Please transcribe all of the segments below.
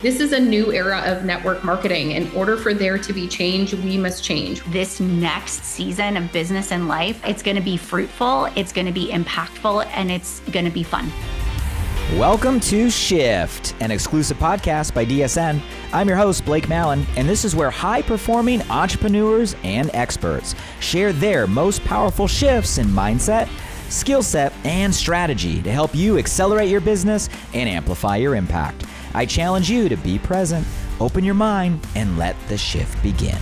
This is a new era of network marketing. In order for there to be change, we must change. This next season of business and life, it's going to be fruitful, it's going to be impactful, and it's going to be fun. Welcome to Shift, an exclusive podcast by DSN. I'm your host, Blake Mallon, and this is where high-performing entrepreneurs and experts share their most powerful shifts in mindset, skill set, and strategy to help you accelerate your business and amplify your impact. I challenge you to be present, open your mind, and let the shift begin.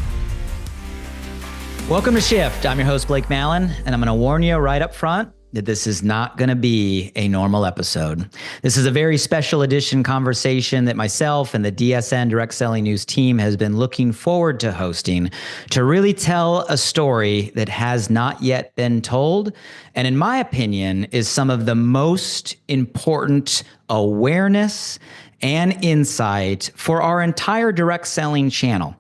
Welcome to Shift. I'm your host, Blake Mallon, and I'm going to warn you right up front that this is not going to be a normal episode. This is a very special edition conversation that myself and the DSN Direct Selling News team has been looking forward to hosting to really tell a story that has not yet been told, and in my opinion, is some of the most important awareness and insight for our entire direct selling channel.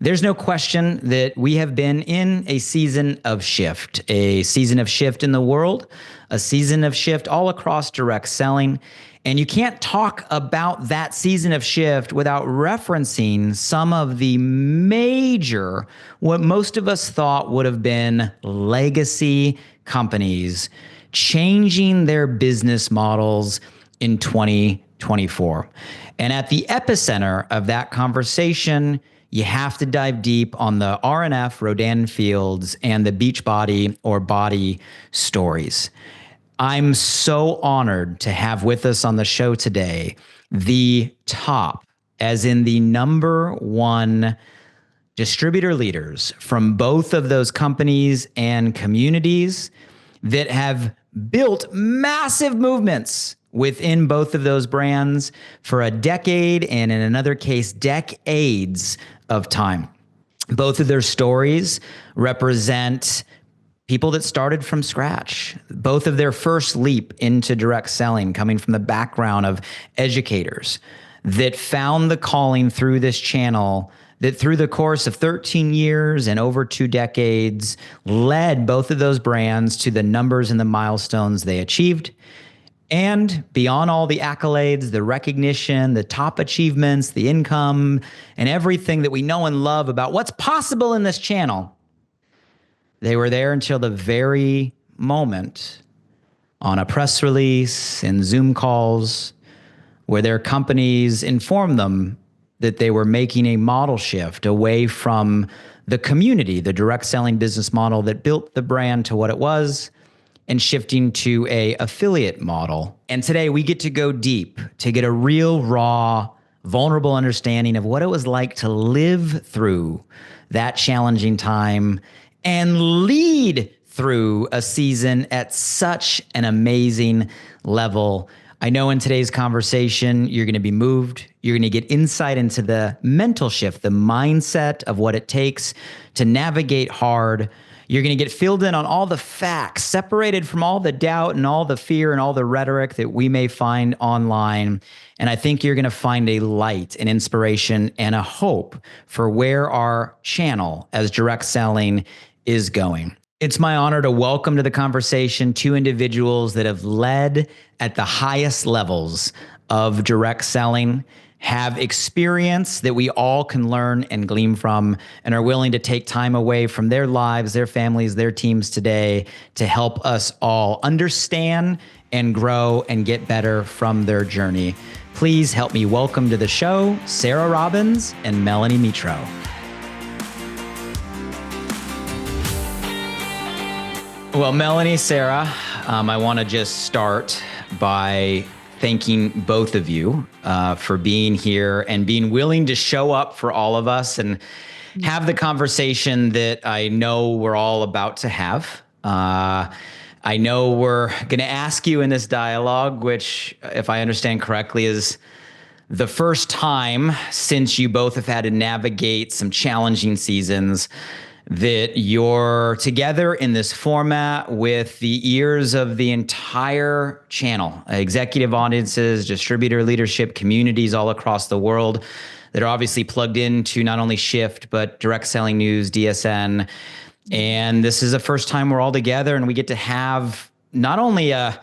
There's no question that we have been in a season of shift in the world, a season of shift all across direct selling. And you can't talk about that season of shift without referencing some of the major, what most of us thought would have been legacy companies changing their business models in 2024. And at the epicenter of that conversation, you have to dive deep on the RNF, Rodan fields, and the Beachbody or Bodi stories. I'm so honored to have with us on the show today the top, as in the number one distributor leaders from both of those companies and communities that have built massive movements within both of those brands for a decade, and in another case, decades of time. Both of their stories represent people that started from scratch. Both of their first leap into direct selling coming from the background of educators that found the calling through this channel that through the course of 13 years and over 2 decades led both of those brands to the numbers and the milestones they achieved. And beyond all the accolades, the recognition, the top achievements, the income, and everything that we know and love about what's possible in this channel, they were there until the very moment on a press release and Zoom calls where their companies informed them that they were making a model shift away from the community, the direct selling business model that built the brand to what it was, and shifting to a affiliate model. And today we get to go deep to get a real, raw, vulnerable understanding of what it was like to live through that challenging time and lead through a season at such an amazing level. I know in today's conversation, you're going to be moved. You're going to get insight into the mental shift, the mindset of what it takes to navigate hard. You're going to get filled in on all the facts, separated from all the doubt and all the fear and all the rhetoric that we may find online. And I think you're going to find a light, an inspiration, and a hope for where our channel as direct selling is going. It's my honor to welcome to the conversation 2 individuals that have led at the highest levels of direct selling, have experience that we all can learn and glean from, and are willing to take time away from their lives, their families, their teams today to help us all understand and grow and get better from their journey. Please help me welcome to the show, Sarah Robbins and Melanie Mitro. Well, Melanie, Sarah, I want to just start by thanking both of you for being here and being willing to show up for all of us and have the conversation that I know we're all about to have. I know we're going to ask you in this dialogue, which, if I understand correctly, is the first time since you both have had to navigate some challenging seasons that you're together in this format with the ears of the entire channel, executive audiences, distributor leadership, communities all across the world that are obviously plugged into not only Shift, but Direct Selling News, DSN. And this is the first time we're all together and we get to have not only a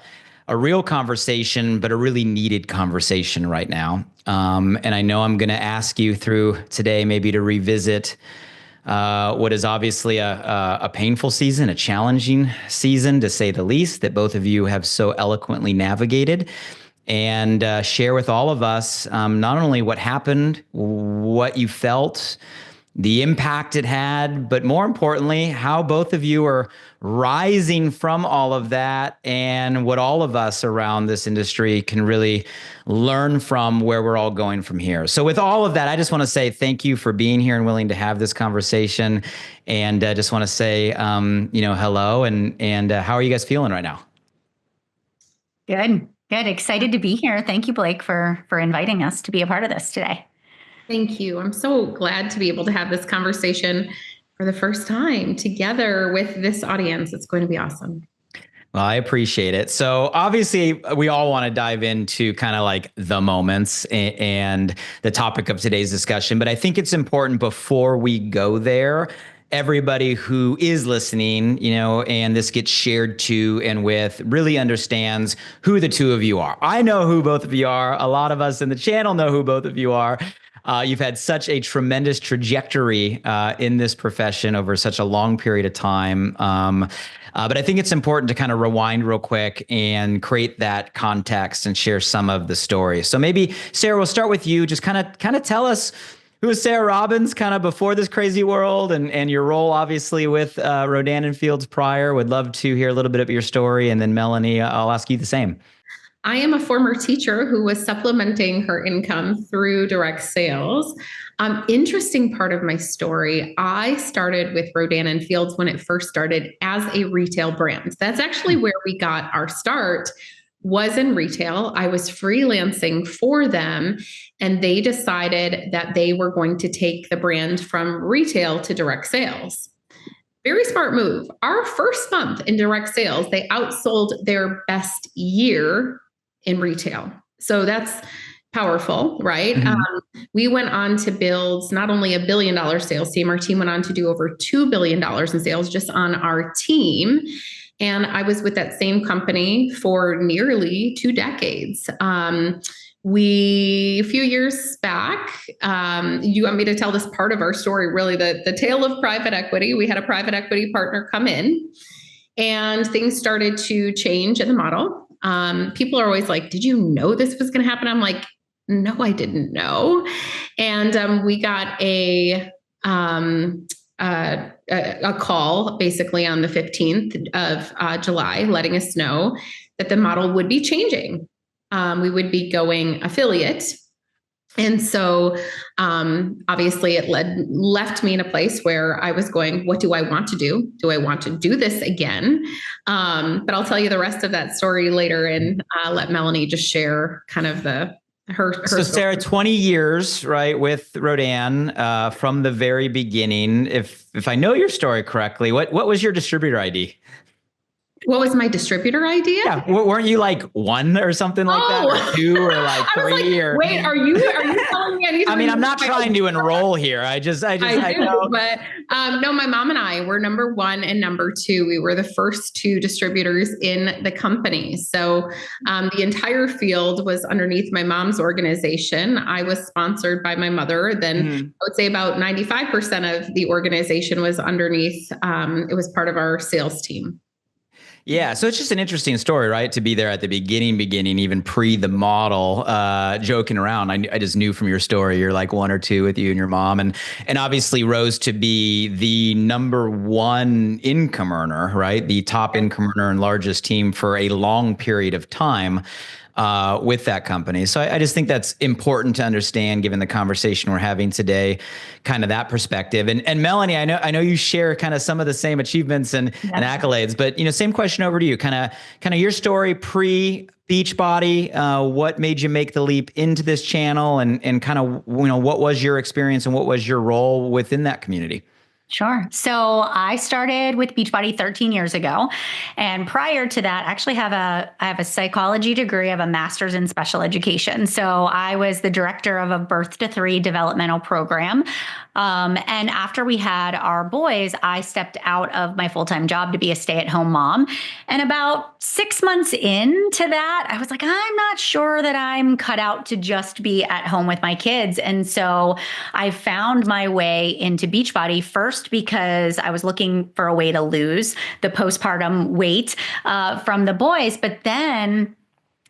a real conversation, but a really needed conversation right now. And I know I'm going to ask you through today maybe to revisit what is obviously a painful season, a challenging season, to say the least, that both of you have so eloquently navigated, and share with all of us not only what happened, what you felt, the impact it had, but more importantly, how both of you are rising from all of that, and what all of us around this industry can really learn from, where we're all going from here. So with all of that, I just want to say thank you for being here and willing to have this conversation. And just want to say, hello, and how are you guys feeling right now? Good. Excited to be here. Thank you, Blake, for inviting us to be a part of this today. Thank you. I'm so glad to be able to have this conversation for the first time together with this audience. It's going to be awesome. Well, I appreciate it. So obviously we all want to dive into kind of like the moments and the topic of today's discussion. But I think it's important before we go there, everybody who is listening, and this gets shared to and with, really understands who the two of you are. I know who both of you are. A lot of us in the channel know who both of you are. You've had such a tremendous trajectory in this profession over such a long period of time. But I think it's important to kind of rewind real quick and create that context and share some of the story. So maybe, Sarah, we'll start with you. Just kind of tell us, who is Sarah Robbins kind of before this crazy world, and your role obviously with Rodan and Fields prior. Would love to hear a little bit of your story. And then Melanie, I'll ask you the same. I am a former teacher who was supplementing her income through direct sales. Interesting part of my story, I started with Rodan and Fields when it first started as a retail brand. That's actually where we got our start, was in retail. I was freelancing for them, and they decided that they were going to take the brand from retail to direct sales. Very smart move. Our first month in direct sales, they outsold their best year in retail. So that's powerful, right? Mm-hmm. We went on to build not only $1 billion sales team, our team went on to do over $2 billion in sales just on our team. And I was with that same company for nearly 2 decades. A few years back, you want me to tell this part of our story, really the tale of private equity. We had a private equity partner come in, and things started to change in the model. People are always like, did you know this was going to happen? I'm like, no, I didn't know. And we got a call basically on the 15th of July, letting us know that the model would be changing. We would be going affiliate. And so obviously it left me in a place where I was going, what do I want to do? Do I want to do this again? But I'll tell you the rest of that story later, and let Melanie just share kind of her So Sarah, story. 20 years, right, with Rodan from the very beginning. If I know your story correctly, what was your distributor ID? What was my distributor idea? Yeah, weren't you like 1 or something like that, or 2 or like 3? Like, wait, are you telling me? I mean, I'm not trying to enroll here. I do, know. But no, my mom and I were number 1 and number 2. We were the first 2 distributors in the company. So the entire field was underneath my mom's organization. I was sponsored by my mother. Then I would say about 95% of the organization was underneath. It was part of our sales team. Yeah. So it's just an interesting story, right? To be there at the beginning, even pre the model, joking around. I just knew from your story, you're like 1 or 2 with you and your mom, and obviously rose to be the number 1 income earner, right? The top income earner and largest team for a long period of time. With that company. So I just think that's important to understand, given the conversation we're having today, kind of that perspective. And Melanie, I know you share kind of some of the same achievements and accolades, but same question over to you, kind of your story pre Beachbody. What made you make the leap into this channel, and kind of what was your experience and what was your role within that community? Sure. So I started with Beachbody 13 years ago. And prior to that, I actually I have a psychology degree. I have a master's in special education. So I was the director of a birth to 3 developmental program. And after we had our boys, I stepped out of my full-time job to be a stay-at-home mom. And about 6 months into that, I was like, I'm not sure that I'm cut out to just be at home with my kids. And so I found my way into Beachbody first because I was looking for a way to lose the postpartum weight from the boys. But then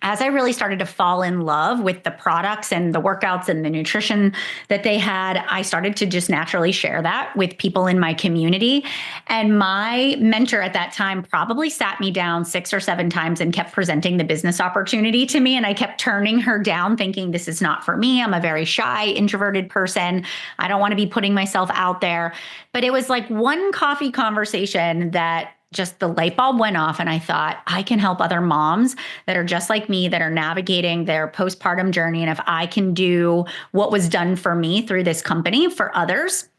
as I really started to fall in love with the products and the workouts and the nutrition that they had, I started to just naturally share that with people in my community. And my mentor at that time probably sat me down 6 or 7 times and kept presenting the business opportunity to me. And I kept turning her down, thinking, this is not for me. I'm a very shy, introverted person. I don't want to be putting myself out there. But it was like one coffee conversation that just the light bulb went off, and I thought, I can help other moms that are just like me, that are navigating their postpartum journey. And if I can do what was done for me through this company for others,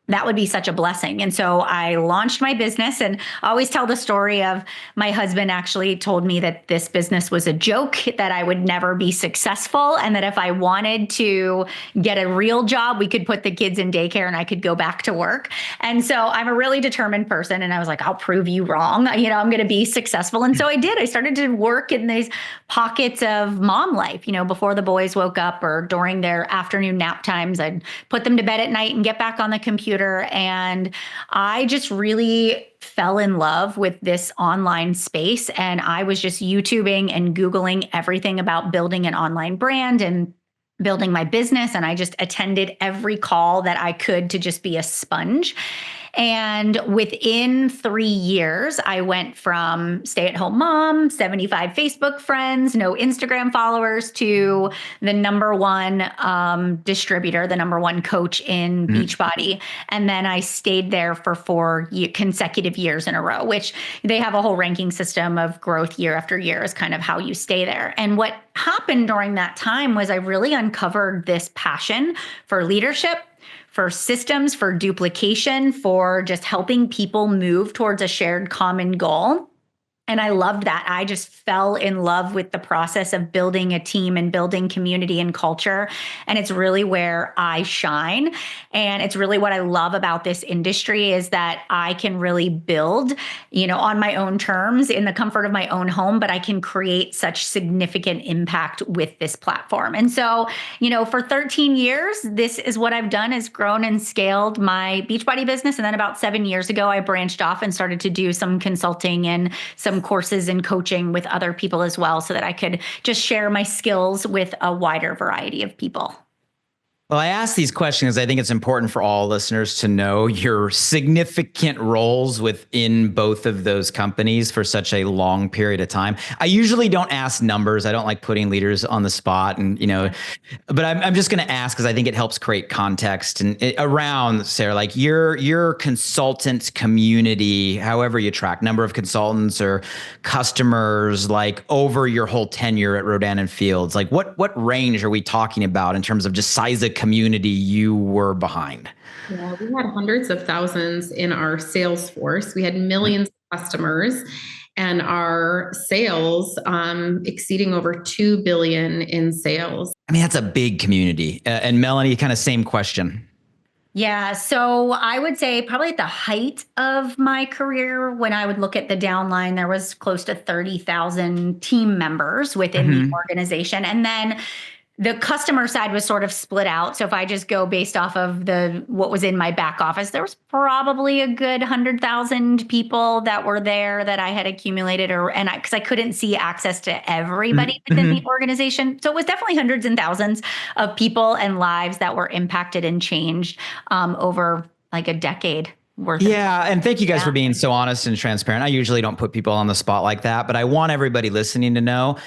that would be such a blessing. And so I launched my business, and I always tell the story of my husband actually told me that this business was a joke, that I would never be successful, and that if I wanted to get a real job, we could put the kids in daycare and I could go back to work. And so I'm a really determined person, and I was like, I'll prove you wrong. I'm going to be successful. And so I did. I started to work in these pockets of mom life, before the boys woke up or during their afternoon nap times. I'd put them to bed at night and get back on the computer. And I just really fell in love with this online space. And I was just YouTubing and Googling everything about building an online brand and building my business. And I just attended every call that I could to just be a sponge. And within 3 years, I went from stay-at-home mom, 75 Facebook friends, no Instagram followers, to the number one distributor, the number one coach in Beachbody. And then I stayed there for 4 consecutive years in a row, which they have a whole ranking system of growth year after year is kind of how you stay there. And what happened during that time was I really uncovered this passion for leadership, for systems, for duplication, for just helping people move towards a shared common goal. And I loved that. I just fell in love with the process of building a team and building community and culture. And it's really where I shine. And it's really what I love about this industry is that I can really build, on my own terms in the comfort of my own home, but I can create such significant impact with this platform. And so, for 13 years, this is what I've done, is grown and scaled my Beachbody business. And then about 7 years ago, I branched off and started to do some consulting and some courses and coaching with other people as well, so that I could just share my skills with a wider variety of people. Well, I ask these questions. I think it's important for all listeners to know your significant roles within both of those companies for such a long period of time. I usually don't ask numbers. I don't like putting leaders on the spot, but I'm just going to ask because I think it helps create context and around, Sarah, like your consultant community, however you track number of consultants or customers, like over your whole tenure at Rodan and Fields, like what range are we talking about in terms of just size of community you were behind? Yeah, we had hundreds of thousands in our sales force. We had millions of customers, and our sales exceeding over 2 billion in sales. I mean, that's a big community. And Melanie, kind of same question. Yeah. So I would say probably at the height of my career, when I would look at the downline, there was close to 30,000 team members within the organization. And then the customer side was sort of split out. So if I just go based off of what was in my back office, there was probably a good 100,000 people that were there that I had accumulated, because I couldn't see access to everybody within the organization. So it was definitely hundreds and thousands of people and lives that were impacted and changed over like a decade. And thank you guys for being so honest and transparent. I usually don't put people on the spot like that, but I want everybody listening to know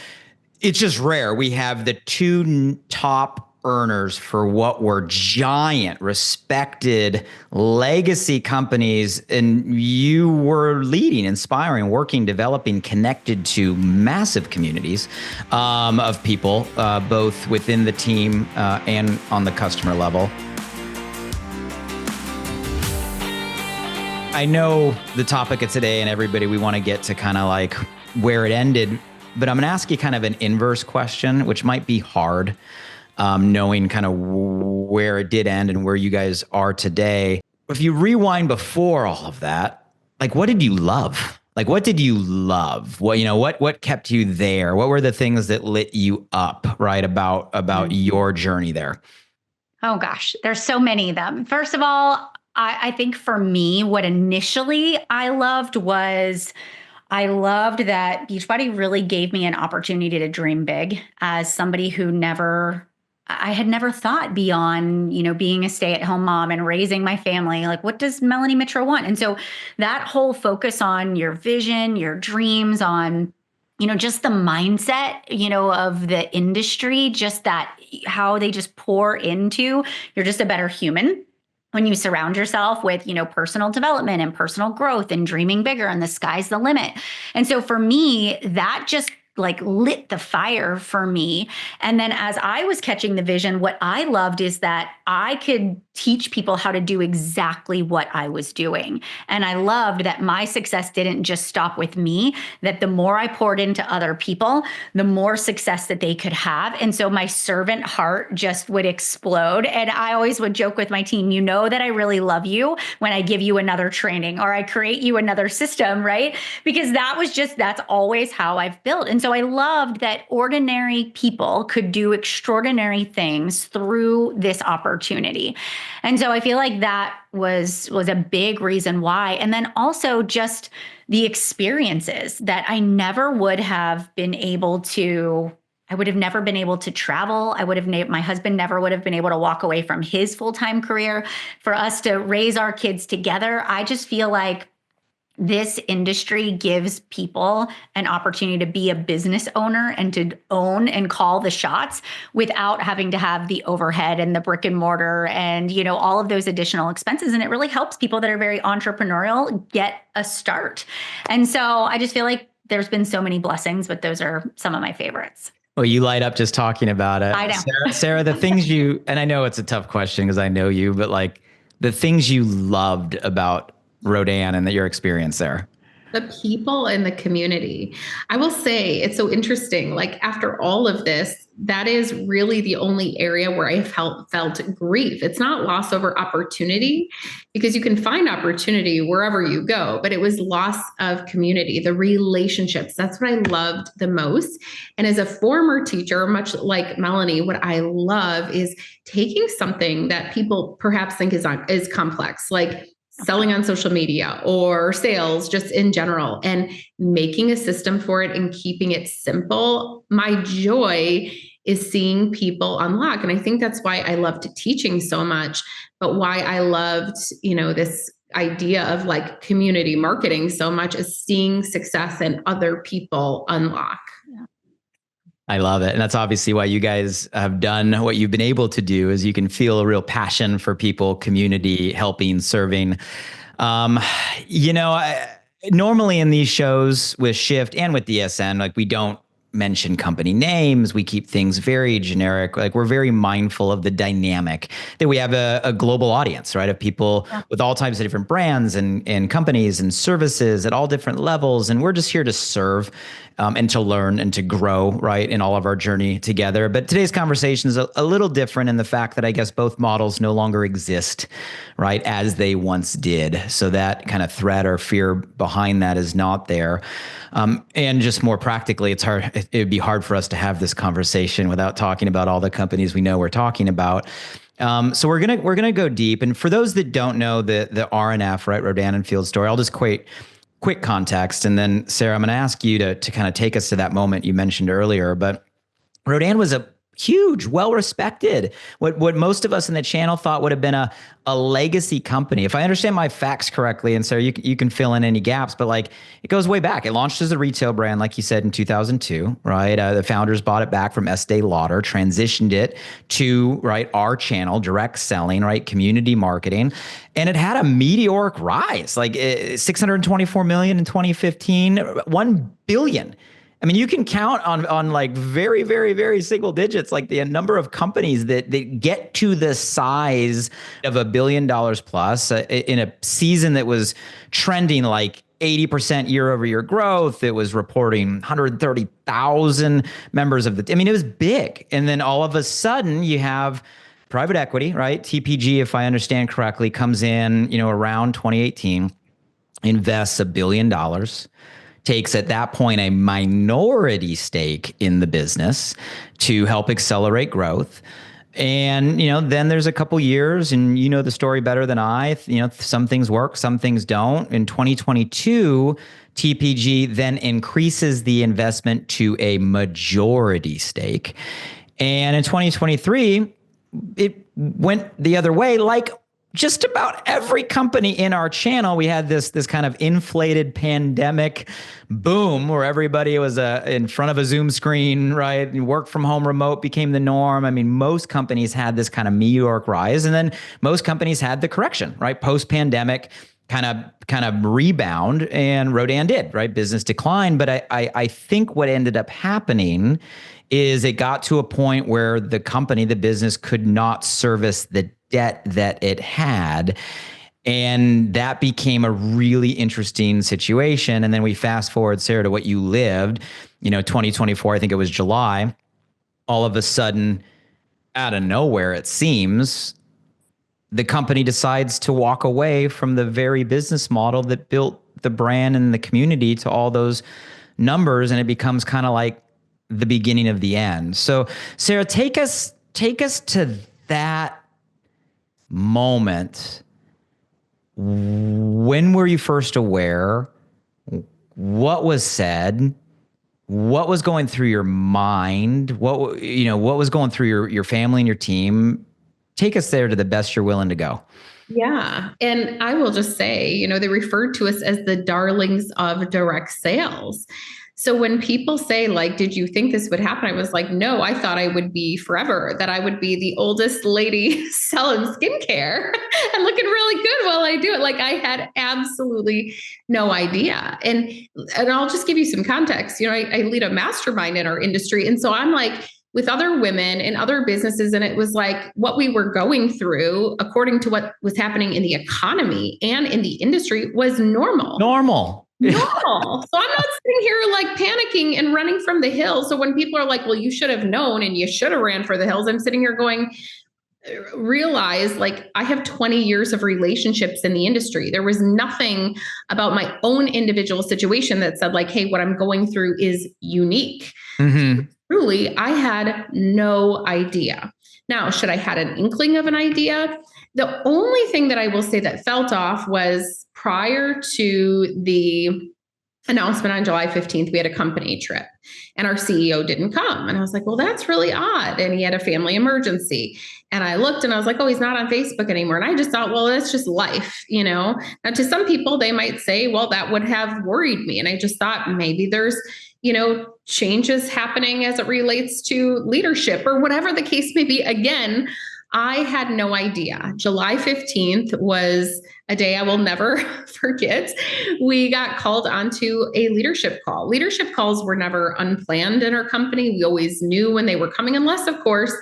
it's just rare. We have the 2 top earners for what were giant, respected legacy companies, and you were leading, inspiring, working, developing, connected to massive communities of people, both within the team and on the customer level. I know the topic of today and everybody, we want to get to kind of like where it ended, but I'm going to ask you kind of an inverse question, which might be hard, knowing kind of where it did end and where you guys are today. If you rewind before all of that, like, what did you love? Like, what did you love? What kept you there? What were the things that lit you up, right? About your journey there? Oh gosh, there's so many of them. First of all, I think for me, what initially I loved that Beachbody really gave me an opportunity to dream big as somebody who I had never thought beyond, being a stay-at-home mom and raising my family. Like, what does Melanie Mitro want? And so that whole focus on your vision, your dreams, on just the mindset, of the industry, just that how they just pour into, you're just a better human when you surround yourself with, personal development and personal growth and dreaming bigger, and the sky's the limit. And so for me, that just like lit the fire for me. And then as I was catching the vision, what I loved is that I could teach people how to do exactly what I was doing. And I loved that my success didn't just stop with me, that the more I poured into other people, the more success that they could have. And so my servant heart just would explode. And I always would joke with my team, that I really love you when I give you another training or I create you another system, right? Because that's always how I've built. And so I loved that ordinary people could do extraordinary things through this opportunity. And so I feel like that was a big reason why. And then also just the experiences that I never would have been able to. I would have never been able to travel. My husband never would have been able to walk away from his full-time career for us to raise our kids together. I just feel like this industry gives people an opportunity to be a business owner and to own and call the shots without having to have the overhead and the brick and mortar and, all of those additional expenses. And it really helps people that are very entrepreneurial get a start. And so I just feel like there's been so many blessings, but those are some of my favorites. Well, you light up just talking about it. I know. Sarah, the things and I know it's a tough question because I know you, but like the things you loved about Rodan and your experience there. The people and the community. I will say it's so interesting. Like after all of this, that is really the only area where I felt grief. It's not loss over opportunity because you can find opportunity wherever you go, but it was loss of community, the relationships. That's what I loved the most. And as a former teacher, much like Melanie, what I love is taking something that people perhaps think is complex, like selling on social media or sales just in general, and making a system for it and keeping it simple. My joy is seeing people unlock. And I think that's why I loved teaching so much, but why I loved, this idea of like community marketing so much is seeing success and other people unlock. I love it. And that's obviously why you guys have done what you've been able to do, is you can feel a real passion for people, community, helping, serving. Normally in these shows with Shift and with DSN, like we don't mention company names. We keep things very generic. Like we're very mindful of the dynamic that we have a global audience, right? Of people with all types of different brands and companies and services at all different levels. And we're just here to serve and to learn and to grow, right, in all of our journey together. But today's conversation is a little different in the fact that I guess both models no longer exist, right, as they once did. So that kind of threat or fear behind that is not there. And just more practically, it would be hard for us to have this conversation without talking about all the companies we know we're talking about. So we're gonna go deep. And for those that don't know the RNF, right, Rodan and Field story, I'll just quick context. And then Sarah, I'm going to ask you to kind of take us to that moment you mentioned earlier. But Rodan was a huge, well-respected, what most of us in the channel thought would have been a legacy company. If I understand my facts correctly, and Sarah, you can fill in any gaps, but like it goes way back. It launched as a retail brand, like you said, in 2002, right? The founders bought it back from Estee Lauder, transitioned it to, right, our channel, direct selling, right, community marketing. And it had a meteoric rise, like 624 million in 2015, 1 billion I mean, you can count on like very, very, very single digits, like the number of companies that get to the size of $1 billion plus in a season that was trending like 80% year over year growth. It was reporting 130,000 members of I mean, it was big. And then all of a sudden you have private equity, right? TPG, if I understand correctly, comes in, around 2018, invests $1 billion, takes at that point a minority stake in the business to help accelerate growth. And, then there's a couple years, and you know the story better than I, some things work, some things don't. In 2022, TPG then increases the investment to a majority stake. And in 2023, it went the other way, like just about every company in our channel. We had this kind of inflated pandemic boom where everybody was in front of a Zoom screen, right? And work from home remote became the norm. I mean, most companies had this kind of meteoric rise, and then most companies had the correction, right? Post-pandemic kind of rebound, and Rodan did, right? Business declined. But I think what ended up happening is it got to a point where the company, the business, could not service the debt that it had. And that became a really interesting situation. And then we fast forward, Sarah, to what you lived, 2024, I think it was July. All of a sudden, out of nowhere, it seems, the company decides to walk away from the very business model that built the brand and the community to all those numbers. And it becomes kind of like the beginning of the end. So Sarah, take us to that moment. When were you first aware? What was said? What was going through your mind? What was going through your family and your team? Take us there to the best you're willing to go. Yeah. And I will just say, they referred to us as the darlings of direct sales. So when people say, like, did you think this would happen? I was like, no, I thought I would be forever, that I would be the oldest lady selling skincare and looking really good while I do it. Like, I had absolutely no idea. And I'll just give you some context. I lead a mastermind in our industry. And so I'm like, with other women and other businesses, and it was like what we were going through, according to what was happening in the economy and in the industry, was normal. Normal. So I'm not sitting here like panicking and running from the hills. So when people are like, well, you should have known and you should have ran for the hills, I'm sitting here going, realize, like, I have 20 years of relationships in the industry. There was nothing about my own individual situation that said, like, hey, what I'm going through is unique. Mm-hmm. Truly, I had no idea. Now, should I had an inkling of an idea? The only thing that I will say that felt off was prior to the announcement on July 15th, we had a company trip and our CEO didn't come. And I was like, well, that's really odd. And he had a family emergency. And I looked and I was like, oh, he's not on Facebook anymore. And I just thought, well, that's just life, Now, to some people, they might say, well, that would have worried me. And I just thought maybe there's, changes happening as it relates to leadership or whatever the case may be. Again, I had no idea. July 15th was a day I will never forget. We got called onto a leadership call. Leadership calls were never unplanned in our company. We always knew when they were coming, unless, of course,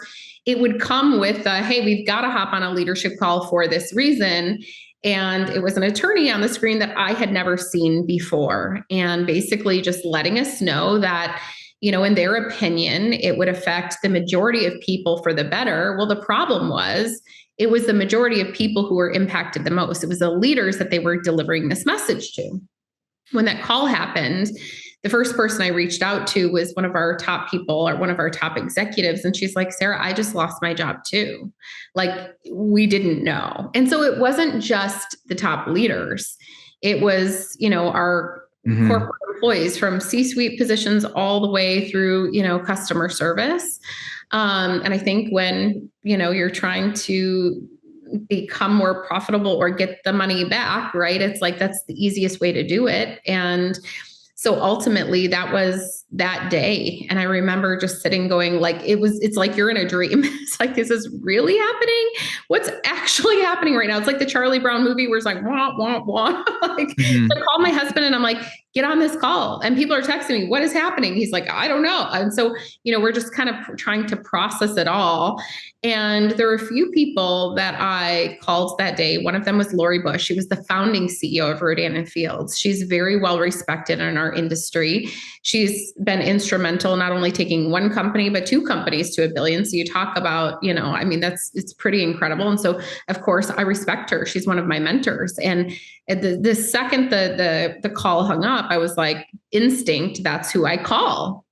it would come with, hey, we've got to hop on a leadership call for this reason. And it was an attorney on the screen that I had never seen before. And basically just letting us know that, in their opinion, it would affect the majority of people for the better. Well, the problem was it was the majority of people who were impacted the most. It was the leaders that they were delivering this message to. When that call happened, the first person I reached out to was one of our top people or one of our top executives. And she's like, Sarah, I just lost my job too. Like, we didn't know. And so it wasn't just the top leaders. It was, our corporate employees from C-suite positions all the way through, customer service. And I think when, you're trying to become more profitable or get the money back, right? It's like, that's the easiest way to do it. And so ultimately that was that day. And I remember just sitting going like, it's like you're in a dream. It's like, is this really happening? What's actually happening right now? It's like the Charlie Brown movie where it's like, wah, wah, wah. Like, I call my husband and I'm like, get on this call. And people are texting me, what is happening? He's like, I don't know. And so, we're just kind of trying to process it all. And there were a few people that I called that day. One of them was Lori Bush. She was the founding CEO of Rodan and Fields. She's very well respected in our industry. She's been instrumental, not only taking one company, but two companies to $1 billion. So you talk about, it's pretty incredible. And so, of course, I respect her. She's one of my mentors. And the second the call hung up, I was like, instinct, that's who I call.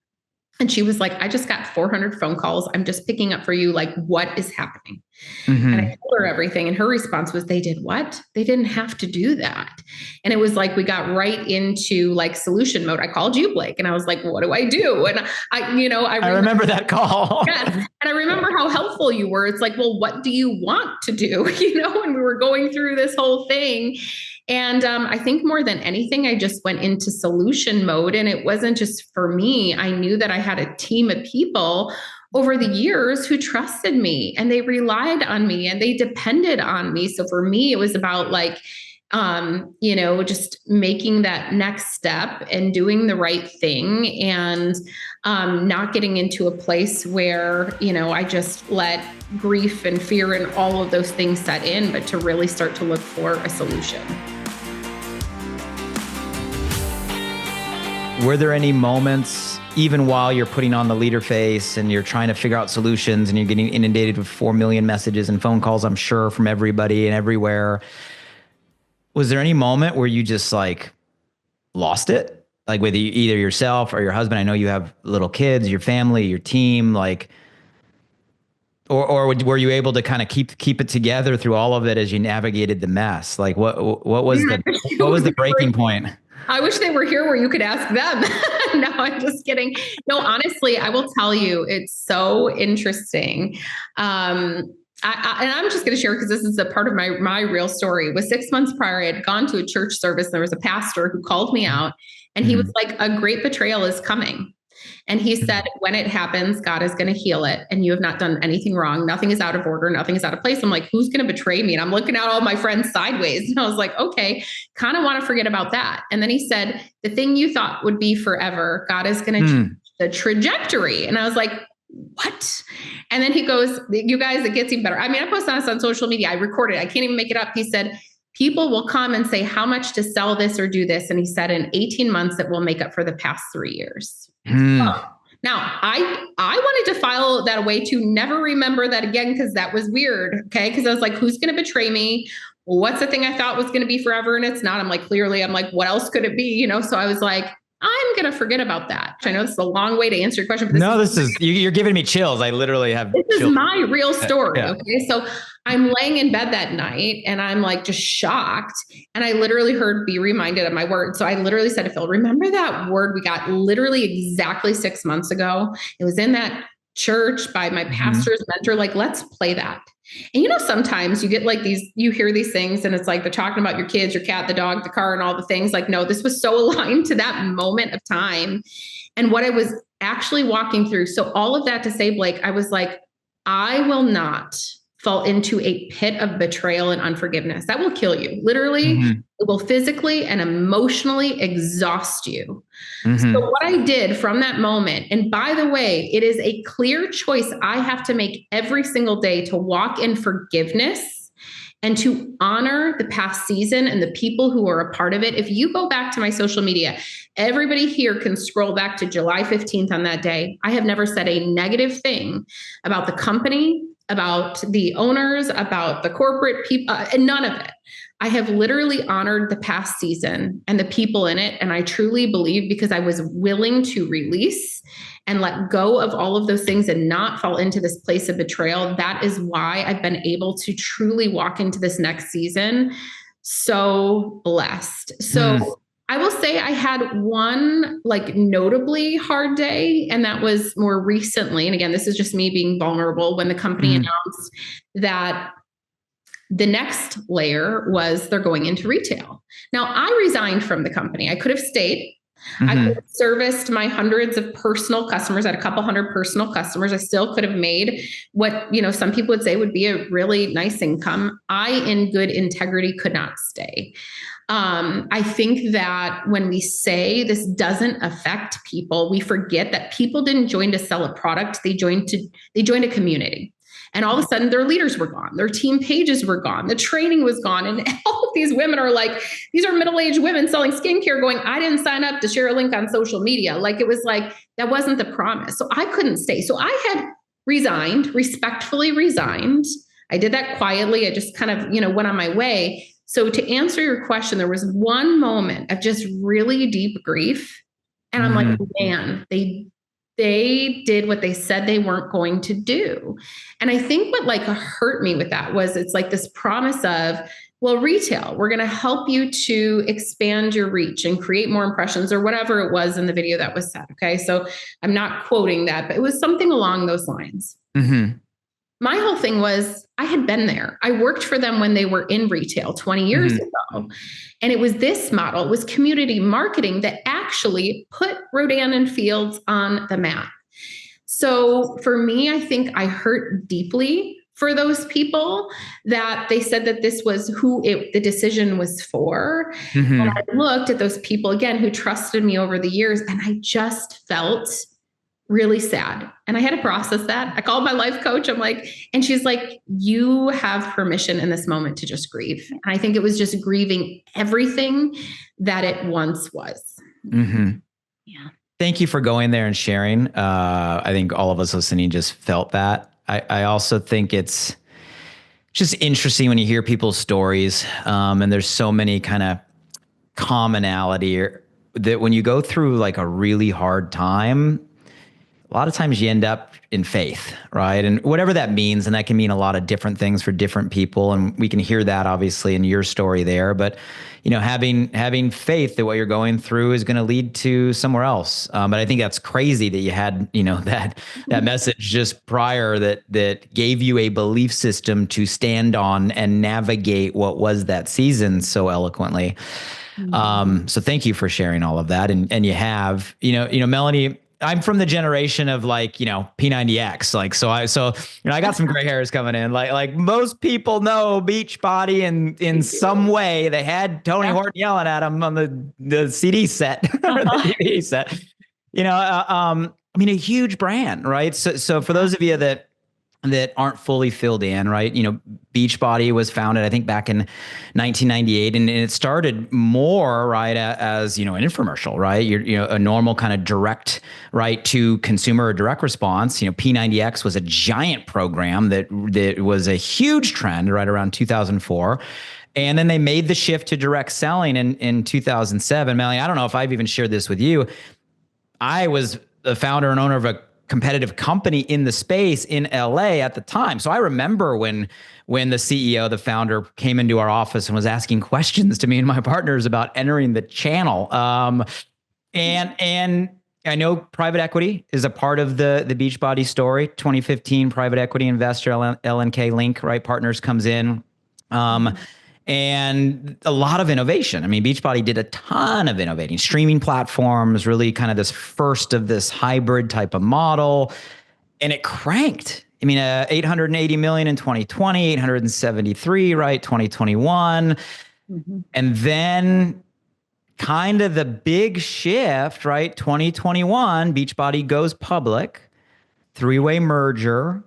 And she was like, I just got 400 phone calls. I'm just picking up for you. Like, what is happening? And I told her everything. And her response was, they did what? They didn't have to do that. And it was like, we got right into like solution mode. I called you, Blake. And I was like, what do I do? And I remember that call. Yes. And I remember how helpful you were. It's like, well, what do you want to do? And we were going through this whole thing. And I think more than anything, I just went into solution mode. And it wasn't just for me. I knew that I had a team of people over the years who trusted me and they relied on me and they depended on me. So for me, it was about like, just making that next step and doing the right thing and not getting into a place where, I just let grief and fear and all of those things set in, but to really start to look for a solution. Were there any moments, even while you're putting on the leader face and you're trying to figure out solutions and you're getting inundated with 4 million messages and phone calls, I'm sure, from everybody and everywhere, was there any moment where you just like lost it? Like with either yourself or your husband? I know you have little kids, your family, your team, like, or were you able to kind of keep it together through all of it as you navigated the mess? Like what was the breaking point? I wish they were here where you could ask them. No, I'm just kidding. No, honestly, I will tell you, it's so interesting. And I'm just going to share because this is a part of my real story. It was 6 months prior. I had gone to a church service. And there was a pastor who called me out and he was like, a great betrayal is coming. And he said, when it happens, God is going to heal it. And you have not done anything wrong. Nothing is out of order. Nothing is out of place. I'm like, who's going to betray me? And I'm looking at all my friends sideways. And I was like, okay, kind of want to forget about that. And then he said, the thing you thought would be forever, God is going to change the trajectory. And I was like, what? And then he goes, you guys, it gets even better. I mean, I posted this on social media. I recorded it. I can't even make it up. He said, people will come and say how much to sell this or do this. And he said, in 18 months, it will make up for the past 3 years. Now, I wanted to file that away to never remember that again, because that was weird. Okay. Because I was like, who's going to betray me? What's the thing I thought was going to be forever? And it's not. I'm like, clearly, I'm like, what else could it be? So I was like, I'm going to forget about that. I know this is a long way to answer your question. But you're giving me chills. I literally have This chills. is my real story. Yeah. Okay. So I'm laying in bed that night and I'm like just shocked. And I literally heard, be reminded of my word. So I literally said to Phil, remember that word we got literally exactly 6 months ago? It was in that church by my pastor's mentor. Like, let's play that. And sometimes you get like you hear these things and it's like they're talking about your kids, your cat, the dog, the car, and all the things. Like, no, this was so aligned to that moment of time and what I was actually walking through. So all of that to say, Blake, I was like, I will not fall into a pit of betrayal and unforgiveness. That will kill you. Literally, it will physically and emotionally exhaust you. So what I did from that moment, and by the way, it is a clear choice I have to make every single day to walk in forgiveness and to honor the past season and the people who are a part of it. If you go back to my social media, everybody here can scroll back to July 15th on that day. I have never said a negative thing about the company, about the owners, about the corporate people, and none of it. I have literally honored the past season and the people in it. And I truly believe because I was willing to release and let go of all of those things and not fall into this place of betrayal, that is why I've been able to truly walk into this next season so blessed. So I will say I had one like notably hard day, and that was more recently. And again, this is just me being vulnerable when the company announced that the next layer was they're going into retail. Now, I resigned from the company. I could have stayed. I could have serviced my hundreds of personal customers. I had a couple hundred personal customers. I still could have made what, some people would say would be a really nice income. I, in good integrity, could not stay. I think that when we say this doesn't affect people, we forget that people didn't join to sell a product. They joined a community. And all of a sudden their leaders were gone. Their team pages were gone. The training was gone. And all of these women are like, these are middle-aged women selling skincare going, I didn't sign up to share a link on social media. Like, it was like, that wasn't the promise. So I couldn't stay. So I had resigned, respectfully resigned. I did that quietly. I just kind of, went on my way. So to answer your question, there was one moment of just really deep grief. And I'm like, man, they did what they said they weren't going to do. And I think what hurt me with that was, it's like this promise of, well, retail, we're going to help you to expand your reach and create more impressions, or whatever it was in the video that was said. Okay. So I'm not quoting that, but it was something along those lines. My whole thing was, I had been there. I worked for them when they were in retail 20 years ago. And it was this model, it was community marketing, that actually put Rodan and Fields on the map. So for me, I think I hurt deeply for those people that they said that this was who the decision was for. And I looked at those people again who trusted me over the years, and I just felt really sad. And I had to process that. I called my life coach. I'm like, and she's like, you have permission in this moment to just grieve. And I think it was just grieving everything that it once was. Yeah. Thank you for going there and sharing. I think all of us listening just felt that. I also think it's just interesting when you hear people's stories, and there's so many kind of commonality that when you go through like a really hard time, a lot of times you end up in faith, right? And whatever that means, and that can mean a lot of different things for different people. And we can hear that obviously in your story there, but having faith that what you're going through is going to lead to somewhere else. But I think that's crazy that you had, that message just prior that gave you a belief system to stand on and navigate what was that season so eloquently. So thank you for sharing all of that. And you have, Melanie, I'm from the generation of P90X. I got some gray hairs coming in. Like most people know Beachbody, and in some way they had Tony Horton yelling at them on the CD set or the DVD set. A huge brand, right? So for those of you that aren't fully filled in, right? Beachbody was founded, I think, back in 1998, and it started more, right, as an infomercial, right? A normal kind of direct, right, to consumer or direct response. P90X was a giant program that was a huge trend right around 2004. And then they made the shift to direct selling in 2007. Melanie, I don't know if I've even shared this with you. I was the founder and owner of a competitive company in the space in LA at the time. So I remember when the CEO, the founder, came into our office and was asking questions to me and my partners about entering the channel. And I know private equity is a part of the Beachbody story. 2015 private equity investor LNK Link, right, partners comes in. And a lot of innovation. Beachbody did a ton of innovating. Streaming platforms, really kind of this first of this hybrid type of model. And it cranked. 880 million in 2020, 873, right, 2021. And then kind of the big shift, right, 2021, Beachbody goes public, three-way merger,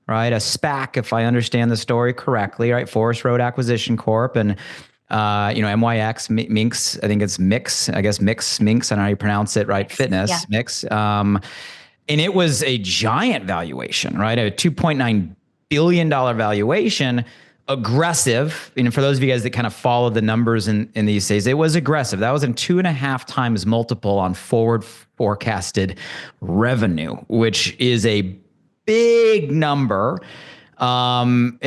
right? A SPAC, if I understand the story correctly, right? Forest Road Acquisition Corp. And, MYX, Minx, I think it's Mix, I guess Minx, I don't know how you pronounce it, right? Fitness, Mix. And it was a giant valuation, right? A $2.9 billion valuation, aggressive. For those of you guys that kind of follow the numbers in these days, it was aggressive. That was a 2.5 times multiple on forward forecasted revenue, which is a big number, and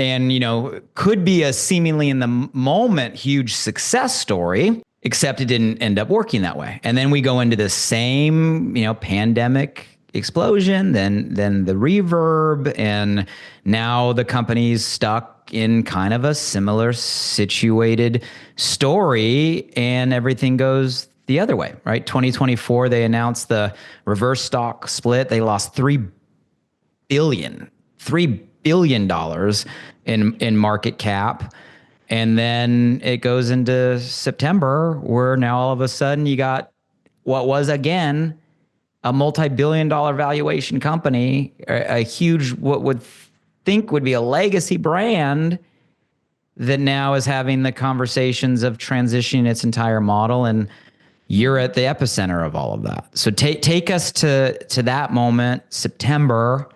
could be a seemingly in the moment huge success story, except it didn't end up working that way. And then we go into the same, pandemic explosion, then the reverb, and now the company's stuck in kind of a similar situated story, and everything goes the other way, right? 2024, they announced the reverse stock split. They lost $3 billion in market cap. And then it goes into September, where now all of a sudden you got what was, again, a multi-billion-dollar valuation company, a huge, what would think would be a legacy brand, that now is having the conversations of transitioning its entire model. And you're at the epicenter of all of that. So take us to that moment, September.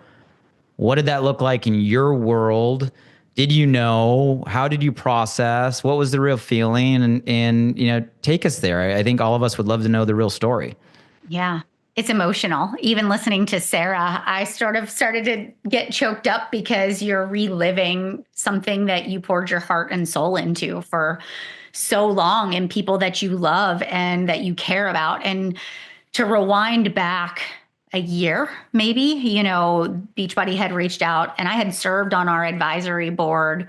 What did that look like in your world? Did you know? How did you process? What was the real feeling? And take us there. I think all of us would love to know the real story. Yeah. It's emotional. Even listening to Sarah, I sort of started to get choked up because you're reliving something that you poured your heart and soul into for so long, and people that you love and that you care about. And to rewind back a year, maybe, Beachbody had reached out, and I had served on our advisory board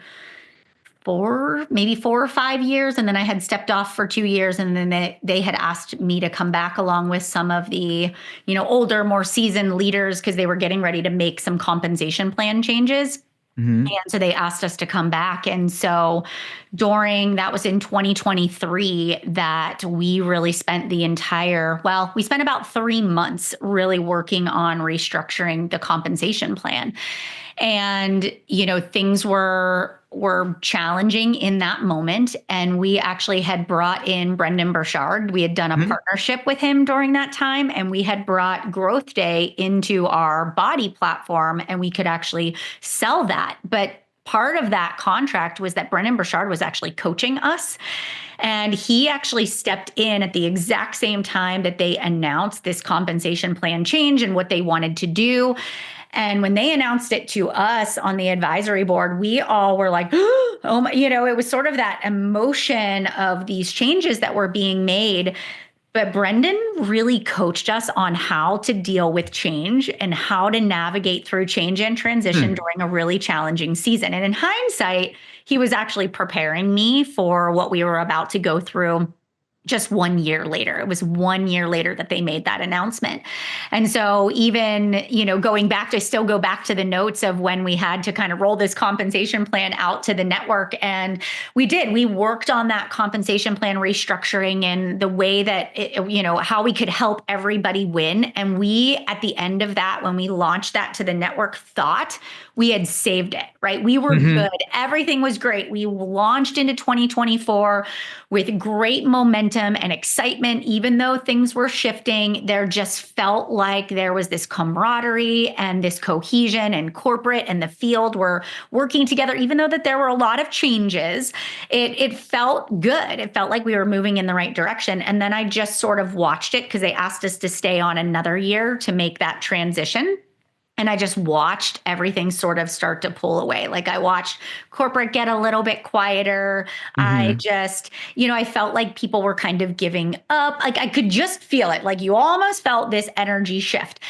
for maybe 4 or 5 years. And then I had stepped off for 2 years. And then they had asked me to come back along with some of the, older, more seasoned leaders, because they were getting ready to make some compensation plan changes. Mm-hmm. And so they asked us to come back. And so that was in 2023, that we really spent we spent about 3 months really working on restructuring the compensation plan. And, things were challenging in that moment. And we actually had brought in Brendan Burchard. We had done a partnership with him during that time. And we had brought Growth Day into our Bodi platform, and we could actually sell that. But part of that contract was that Brendan Burchard was actually coaching us. And he actually stepped in at the exact same time that they announced this compensation plan change and what they wanted to do. And when they announced it to us on the advisory board, we all were like, oh my, it was sort of that emotion of these changes that were being made. But Brendan really coached us on how to deal with change and how to navigate through change and transition during a really challenging season. And in hindsight, he was actually preparing me for what we were about to go through just 1 year later. It was 1 year later that they made that announcement. And so even, going back, I still go back to the notes of when we had to kind of roll this compensation plan out to the network. And we worked on that compensation plan restructuring and the way that, how we could help everybody win. And we, at the end of that, when we launched that to the network, thought we had saved it, right? We were good. Everything was great. We launched into 2024 with great momentum and excitement. Even though things were shifting, there just felt like there was this camaraderie and this cohesion, and corporate and the field were working together. Even though that there were a lot of changes, it felt good. It felt like we were moving in the right direction. And then I just sort of watched it, because they asked us to stay on another year to make that transition. And I just watched everything sort of start to pull away. Like, I watched corporate get a little bit quieter. I just, I felt like people were kind of giving up. Like, I could just feel it. Like, you almost felt this energy shift.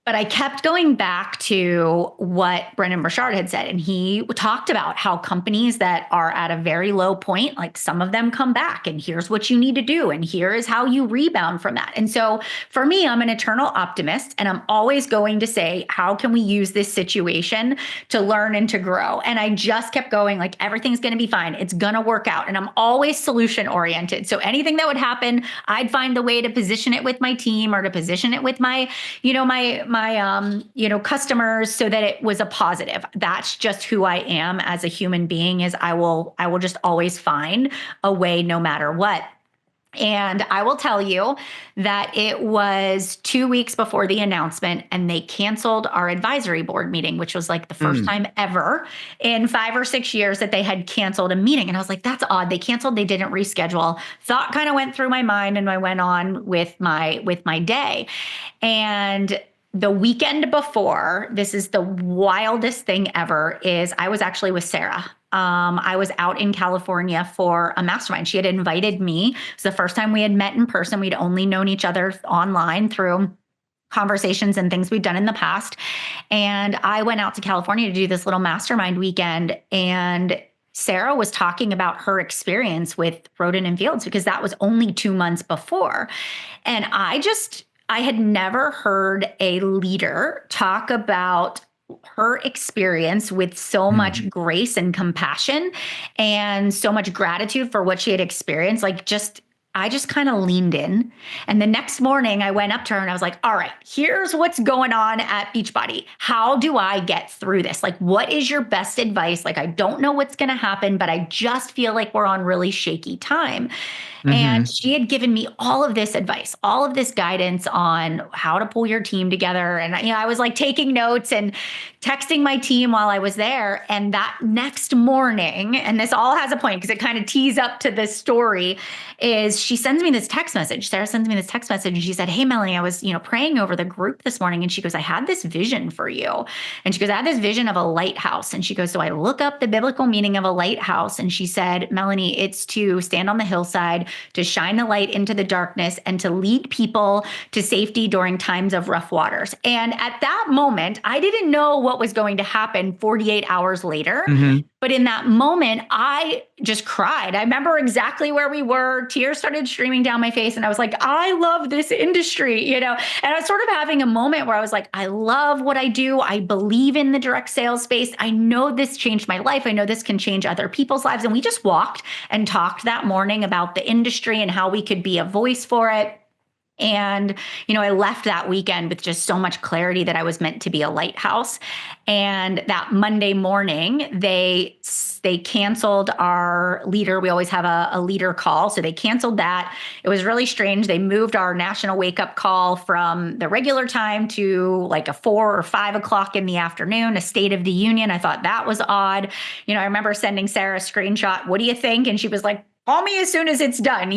But I kept going back to what Brendan Burchard had said. And he talked about how companies that are at a very low point, like, some of them come back, and here's what you need to do. And here is how you rebound from that. And so for me, I'm an eternal optimist, and I'm always going to say, how can we use this situation to learn and to grow? And I just kept going, like, everything's going to be fine. It's going to work out. And I'm always solution oriented. So anything that would happen, I'd find a way to position it with my team, or to position it with my customers, so that it was a positive. That's just who I am as a human being, is I will just always find a way no matter what. And I will tell you that it was 2 weeks before the announcement, and they canceled our advisory board meeting, which was like the first time ever in 5 or 6 years that they had canceled a meeting. And I was like, that's odd. They canceled, they didn't reschedule. Thought kind of went through my mind, and I went on with my day. And the weekend before, this is the wildest thing ever, is I was actually with Sarah. I was out in California for a mastermind. She had invited me. It was the first time we had met in person. We'd only known each other online through conversations and things we'd done in the past. And I went out to California to do this little mastermind weekend. And Sarah was talking about her experience with Rodan and Fields, because that was only 2 months before. And I had never heard a leader talk about her experience with so much grace and compassion and so much gratitude for what she had experienced. I just kind of leaned in. And the next morning I went up to her and I was like, all right, here's what's going on at Beachbody. How do I get through this? Like, what is your best advice? Like, I don't know what's going to happen, but I just feel like we're on really shaky time. And she had given me all of this advice, all of this guidance on how to pull your team together. And, I was like taking notes and texting my team while I was there. And that next morning, and this all has a point because it kind of tees up to this story, is she sends me this text message. Sarah sends me this text message and she said, hey, Melanie, I was, praying over the group this morning. And she goes, I had this vision for you. And she goes, I had this vision of a lighthouse. And she goes, so I look up the biblical meaning of a lighthouse. And she said, Melanie, it's to stand on the hillside, to shine the light into the darkness, and to lead people to safety during times of rough waters. And at that moment, I didn't know what was going to happen 48 hours later. But in that moment, I just cried. I remember exactly where we were. Tears started streaming down my face. And I was like, I love this industry, And I was sort of having a moment where I was like, I love what I do. I believe in the direct sales space. I know this changed my life. I know this can change other people's lives. And we just walked and talked that morning about the industry and how we could be a voice for it. And, I left that weekend with just so much clarity that I was meant to be a lighthouse. And that Monday morning, they canceled our leader. We always have a leader call. So they canceled that. It was really strange. They moved our national wake up call from the regular time to like a 4 or 5 o'clock in the afternoon, a State of the Union. I thought that was odd. I remember sending Sarah a screenshot. What do you think? And she was like, call me as soon as it's done,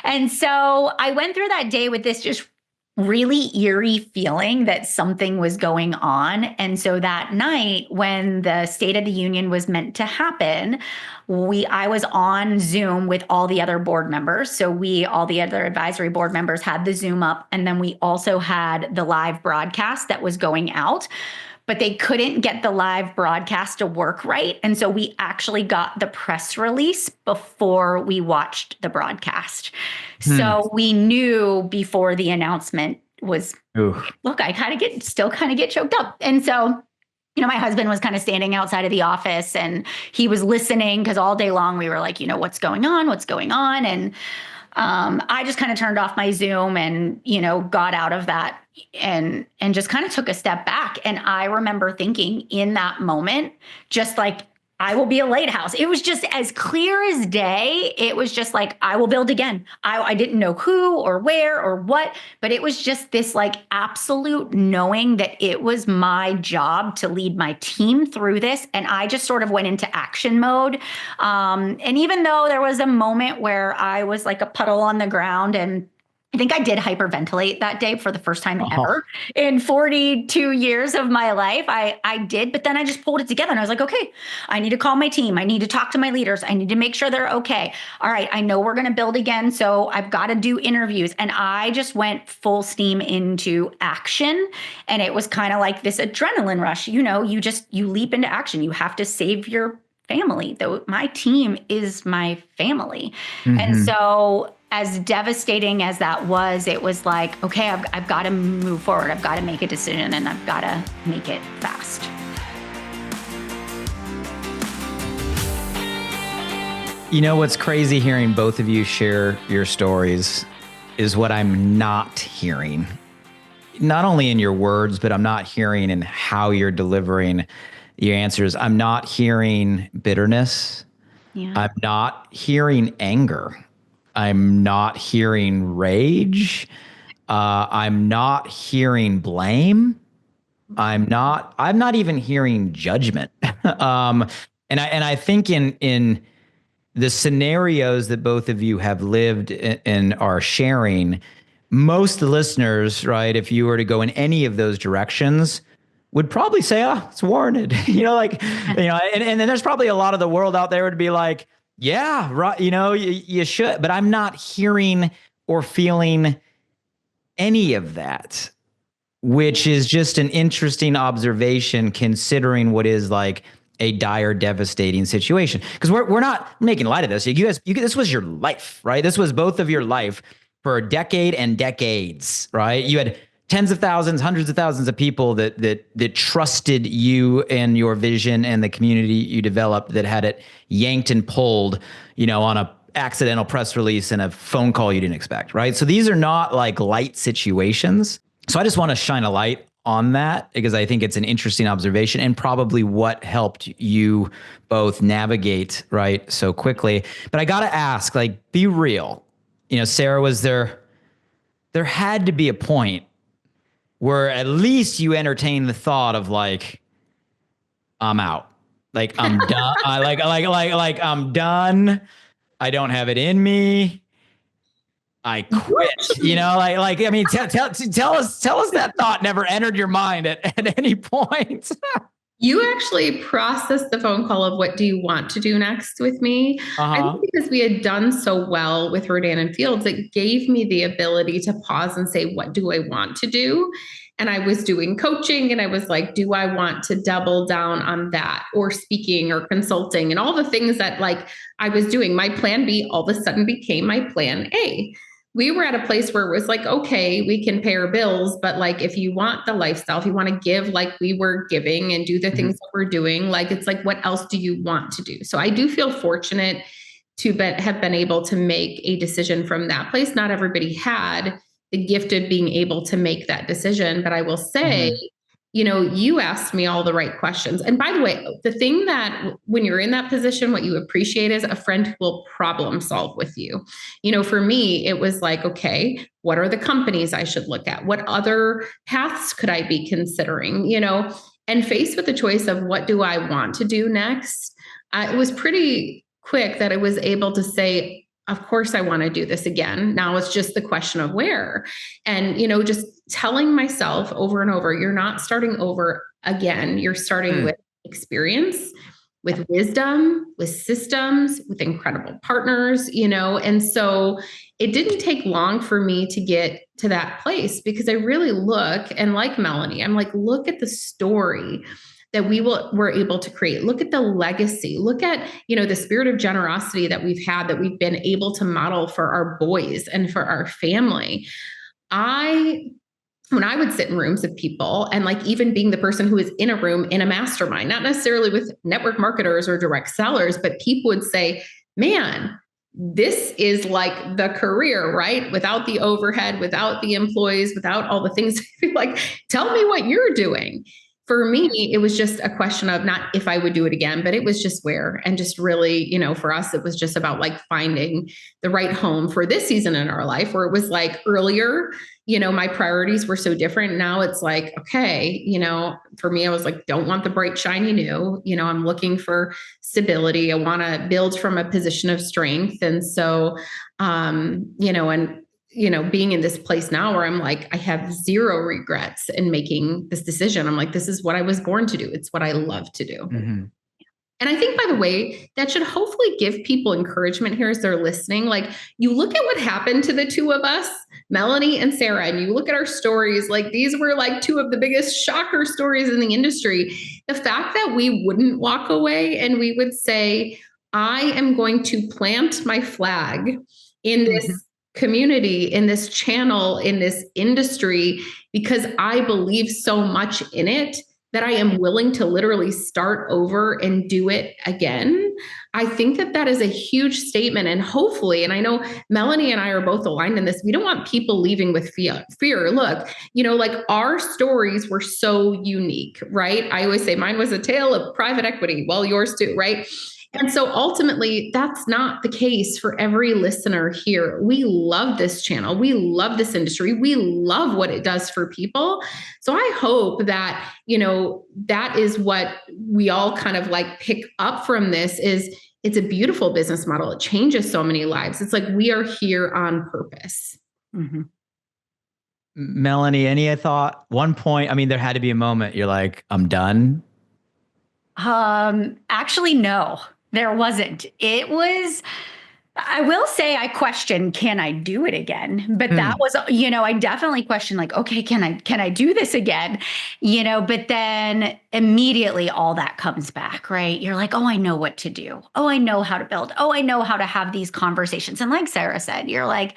And so I went through that day with this just really eerie feeling that something was going on. And so that night when the State of the Union was meant to happen, I was on Zoom with all the other board members. So all the other advisory board members had the Zoom up. And then we also had the live broadcast that was going out. But they couldn't get the live broadcast to work right. And so we actually got the press release before we watched the broadcast. So we knew before the announcement was, look, I still kind of get choked up. And so, my husband was kind of standing outside of the office and he was listening because all day long we were like, what's going on? What's going on? And I just kind of turned off my Zoom and, got out of that and just kind of took a step back. And I remember thinking in that moment, just like, I will be a lighthouse. It was just as clear as day. It was just like, I will build again. I didn't know who or where or what, but it was just this like absolute knowing that it was my job to lead my team through this. And I just sort of went into action mode. And even though there was a moment where I was like a puddle on the ground, and I think I did hyperventilate that day for the first time ever in 42 years of my life. I did, but then I just pulled it together and I was like, okay, I need to call my team. I need to talk to my leaders. I need to make sure they're okay. All right, I know we're going to build again, so I've got to do interviews. And I just went full steam into action. And it was kind of like this adrenaline rush. You leap into action. You have to save your family. Though my team is my family. And so as devastating as that was, it was like, okay, I've got to move forward. I've got to make a decision and I've got to make it fast. What's crazy hearing both of you share your stories is what I'm not hearing. Not only in your words, but I'm not hearing in how you're delivering your answers. I'm not hearing bitterness. I'm not hearing anger. I'm not hearing rage. I'm not hearing blame. I'm not even hearing judgment. And I think in the scenarios that both of you have lived and are sharing, most of the listeners, right, if you were to go in any of those directions, would probably say, it's warranted. And then there's probably a lot of the world out there would be like, yeah, right. You should, but I'm not hearing or feeling any of that, which is just an interesting observation considering what is like a dire, devastating situation. Because we're not making light of this. You guys, this was your life, right? This was both of your life for a decade and decades, right? You had tens of thousands, hundreds of thousands of people that trusted you and your vision and the community you developed, that had it yanked and pulled, on a accidental press release and a phone call you didn't expect, right? So these are not like light situations. So I just want to shine a light on that because I think it's an interesting observation and probably what helped you both navigate, right, so quickly. But I got to ask, like, be real. Sarah, was there had to be a point where at least you entertain the thought of like, I'm out. Like, I'm done. like I'm done. I don't have it in me. I quit. I mean, tell us that thought never entered your mind at any point. You actually processed the phone call of what do you want to do next with me? I think because we had done so well with Rodan and Fields, it gave me the ability to pause and say, what do I want to do? And I was doing coaching and I was like, do I want to double down on that, or speaking or consulting and all the things that like I was doing? My plan B all of a sudden became my plan A. We were at a place where it was like, okay, we can pay our bills, but like, if you want the lifestyle, if you want to give like we were giving and do the things that we're doing, like, it's like, what else do you want to do? So I do feel fortunate to have been able to make a decision from that place. Not everybody had the gift of being able to make that decision, but I will say, you asked me all the right questions. And by the way, the thing that when you're in that position, what you appreciate is a friend who will problem solve with you. For me, it was like, okay, what are the companies I should look at? What other paths could I be considering? And faced with the choice of what do I want to do next, it was pretty quick that I was able to say, of course, I want to do this again. Now it's just the question of where. And, just telling myself over and over, you're not starting over again. You're starting with experience, with wisdom, with systems, with incredible partners, and so it didn't take long for me to get to that place because I really look, and like Melanie, I'm like, look at the story that we're able to create. Look at the legacy. Look at, the spirit of generosity that we've had, that we've been able to model for our boys and for our family. When I would sit in rooms of people, and like even being the person who is in a room in a mastermind, not necessarily with network marketers or direct sellers, but people would say, man, this is like the career, right? Without the overhead, without the employees, without all the things. Like, tell me what you're doing. For me, it was just a question of not if I would do it again, but it was just where, and just really, for us, it was just about like finding the right home for this season in our life, where it was like earlier, my priorities were so different. Now it's like, okay, for me, I was like, don't want the bright, shiny new, I'm looking for stability. I want to build from a position of strength. And so, being in this place now where I'm like, I have zero regrets in making this decision. I'm like, this is what I was born to do. It's what I love to do. Mm-hmm. And I think, by the way, that should hopefully give people encouragement here as they're listening. Like, you look at what happened to the two of us, Melanie and Sarah, and you look at our stories, like these were like two of the biggest shocker stories in the industry. The fact that we wouldn't walk away and we would say, I am going to plant my flag in this community, in this channel, in this industry, because I believe so much in it that I am willing to literally start over and do it again. I think that is a huge statement. And hopefully, and I know Melanie and I are both aligned in this, we don't want people leaving with fear. Look, like our stories were so unique, right? I always say mine was a tale of private equity. Well, yours too, right? And so ultimately, that's not the case for every listener here. We love this channel. We love this industry. We love what it does for people. So I hope that, that is what we all kind of like pick up from this is it's a beautiful business model. It changes so many lives. It's like we are here on purpose. Mm-hmm. Melanie, any thought? One point, I mean, there had to be a moment you're like, I'm done. Actually, no. There wasn't. It was I will say I questioned, can I do it again? But that was, I definitely questioned like, okay, can I do this again? But then immediately all that comes back, right? You're like, oh, I know what to do. Oh, I know how to build. Oh, I know how to have these conversations. And like Sarah said, you're like,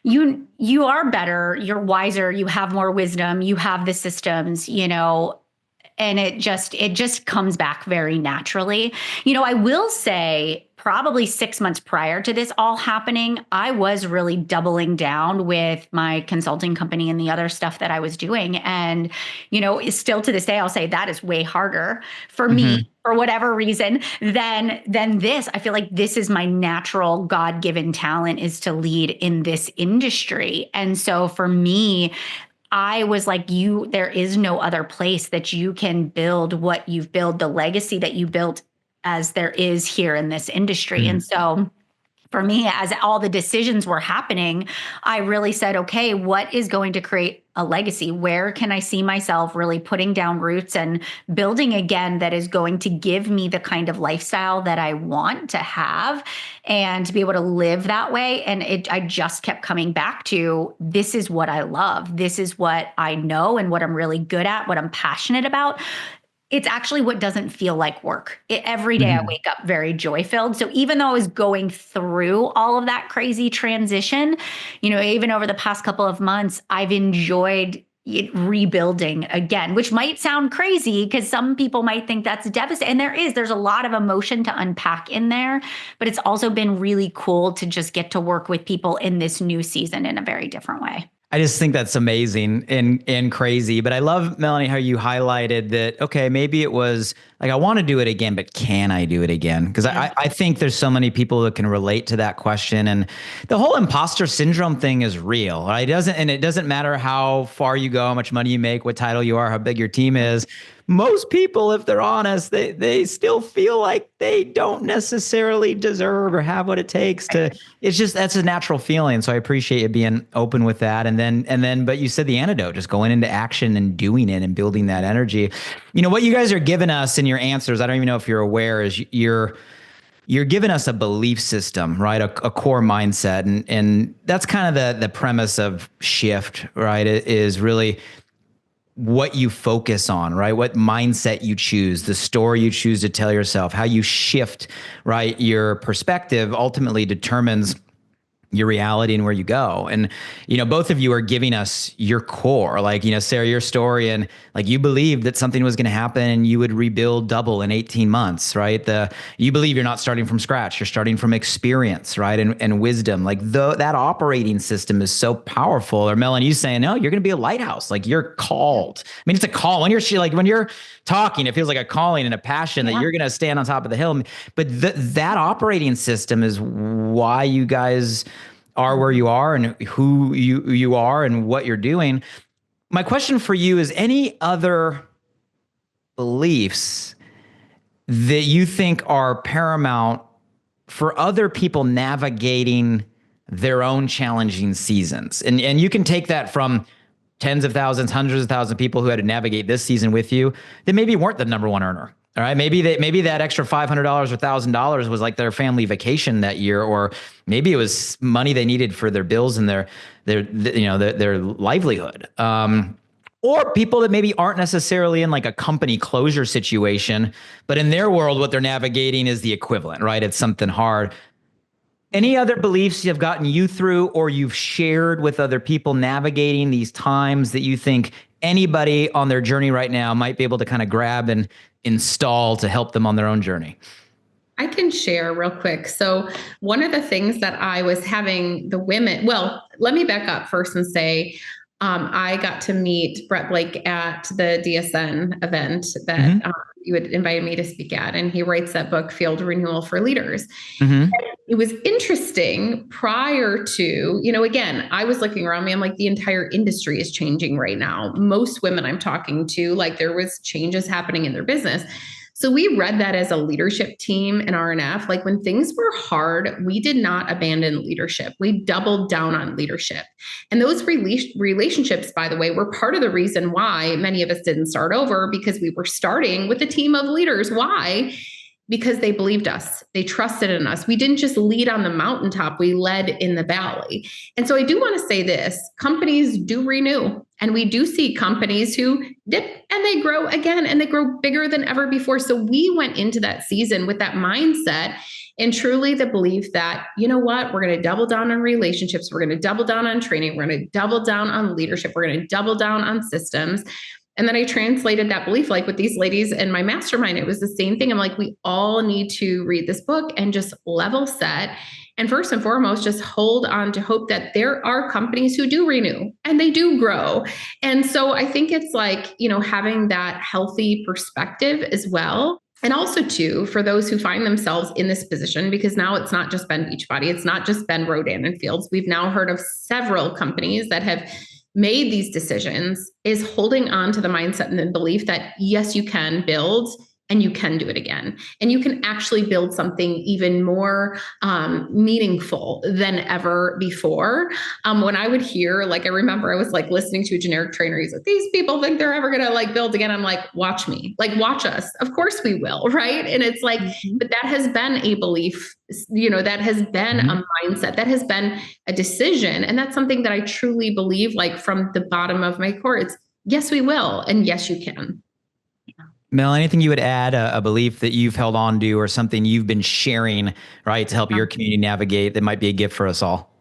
you are better, you're wiser, you have more wisdom, you have the systems, and it just comes back very naturally. I will say probably 6 months prior to this all happening, I was really doubling down with my consulting company and the other stuff that I was doing. And, still to this day, I'll say that is way harder for me for whatever reason than this. I feel like this is my natural God-given talent, is to lead in this industry. And so for me, I was like, there is no other place that you can build what you've built, the legacy that you built, as there is here in this industry. And so for me, as all the decisions were happening, I really said, okay, what is going to create a legacy? Where can I see myself really putting down roots and building again that is going to give me the kind of lifestyle that I want to have and to be able to live that way? And I just kept coming back to, this is what I love. This is what I know and what I'm really good at, what I'm passionate about. It's actually what doesn't feel like work. Every day I wake up very joy-filled. So even though I was going through all of that crazy transition, even over the past couple of months, I've enjoyed rebuilding again, which might sound crazy because some people might think that's devastating. And there's a lot of emotion to unpack in there, but it's also been really cool to just get to work with people in this new season in a very different way. I just think that's amazing and crazy. But I love, Melanie, how you highlighted that, okay, maybe it was like, I want to do it again, but can I do it again? Because I think there's so many people that can relate to that question. And the whole imposter syndrome thing is real, right? It doesn't matter how far you go, how much money you make, what title you are, how big your team is. Most people, if they're honest, they still feel like they don't necessarily deserve or have what it takes to, that's a natural feeling. So I appreciate you being open with that. And then, but you said the antidote, just going into action and doing it and building that energy. What you guys are giving us in your answers, I don't even know if you're aware, is you're giving us a belief system, right? A core mindset. And that's kind of the premise of Shift, right? It is really what you focus on, right? What mindset you choose, the story you choose to tell yourself, how you shift, right? Your perspective ultimately determines your reality and where you go. And, both of you are giving us your core, like, Sarah, your story, and like you believed that something was going to happen and you would rebuild double in 18 months, right? You believe you're not starting from scratch, you're starting from experience, right? And wisdom, like that operating system is so powerful. Or Melanie, you saying, no, you're going to be a lighthouse. Like you're called. I mean, it's a call when you're talking, it feels like a calling and a passion that you're going to stand on top of the hill. But that operating system is why you guys are where you are and who you are and what you're doing. My question for you is, any other beliefs that you think are paramount for other people navigating their own challenging seasons? And you can take that from tens of thousands, hundreds of thousands of people who had to navigate this season with you that maybe weren't the number one earner. All right. Maybe that extra $500 or $1,000 was like their family vacation that year, or maybe it was money they needed for their bills and their livelihood. Or people that maybe aren't necessarily in like a company closure situation, but in their world, what they're navigating is the equivalent, right? It's something hard. Any other beliefs have gotten you through, or you've shared with other people navigating these times, that you think anybody on their journey right now might be able to kind of grab and install to help them on their own journey? I can share real quick. So one of the things that I was having the women, well, let me back up first and say, I got to meet Brett Blake at the DSN event that you had invited me to speak at, and he writes that book, Field Renewal for Leaders. It was interesting prior to, again, I was looking around me, I'm like, the entire industry is changing right now. Most women I'm talking to, like there was changes happening in their business. So we read that as a leadership team in RNF. Like when things were hard, we did not abandon leadership. We doubled down on leadership. And those relationships, by the way, were part of the reason why many of us didn't start over, because we were starting with a team of leaders. Why? because they believed us. They trusted in us. We didn't just lead on the mountaintop, we led in the valley. And so I do want to say this, companies do renew, and we do see companies who dip and they grow again, and they grow bigger than ever before. So we went into that season with that mindset and truly the belief that, you know what, we're going to double down on relationships. We're going to double down on training. We're going to double down on leadership. We're going to double down on systems. And then I translated that belief, like with these ladies in my mastermind, it was the same thing. I'm like, we all need to read this book and just level set. And first and foremost, just hold on to hope that there are companies who do renew and they do grow. And so I think it's like, having that healthy perspective as well. And also too, for those who find themselves in this position, because now it's not just been Beachbody, it's not just been Rodan and Fields. We've now heard of several companies that have made these decisions, is holding on to the mindset and the belief that, yes, you can build and you can do it again. And you can actually build something even more meaningful than ever before. When I would hear, I remember I was listening to a generic trainer. He's like, these people think they're ever going to build again. I'm like, watch me, watch us. Of course we will. Right. And it's but that has been a belief, that has been a mindset, that has been a decision. And that's something that I truly believe, from the bottom of my core, it's yes, we will. And yes, you can. Mel, anything you would add, a belief that you've held on to or something you've been sharing, right, to help your community navigate that might be a gift for us all?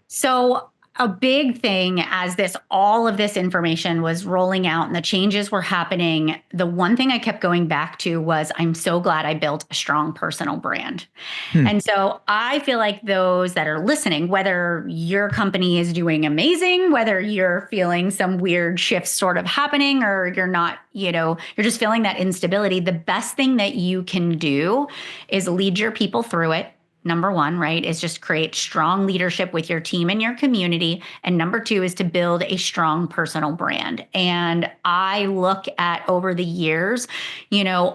So a big thing as all of this information was rolling out and the changes were happening, the one thing I kept going back to was, I'm so glad I built a strong personal brand. And so I feel like those that are listening, whether your company is doing amazing, whether you're feeling some weird shifts sort of happening, or you're not, you're just feeling that instability, the best thing that you can do is lead your people through it. Number one, right, is just create strong leadership with your team and your community. And number two is to build a strong personal brand. And I look at over the years,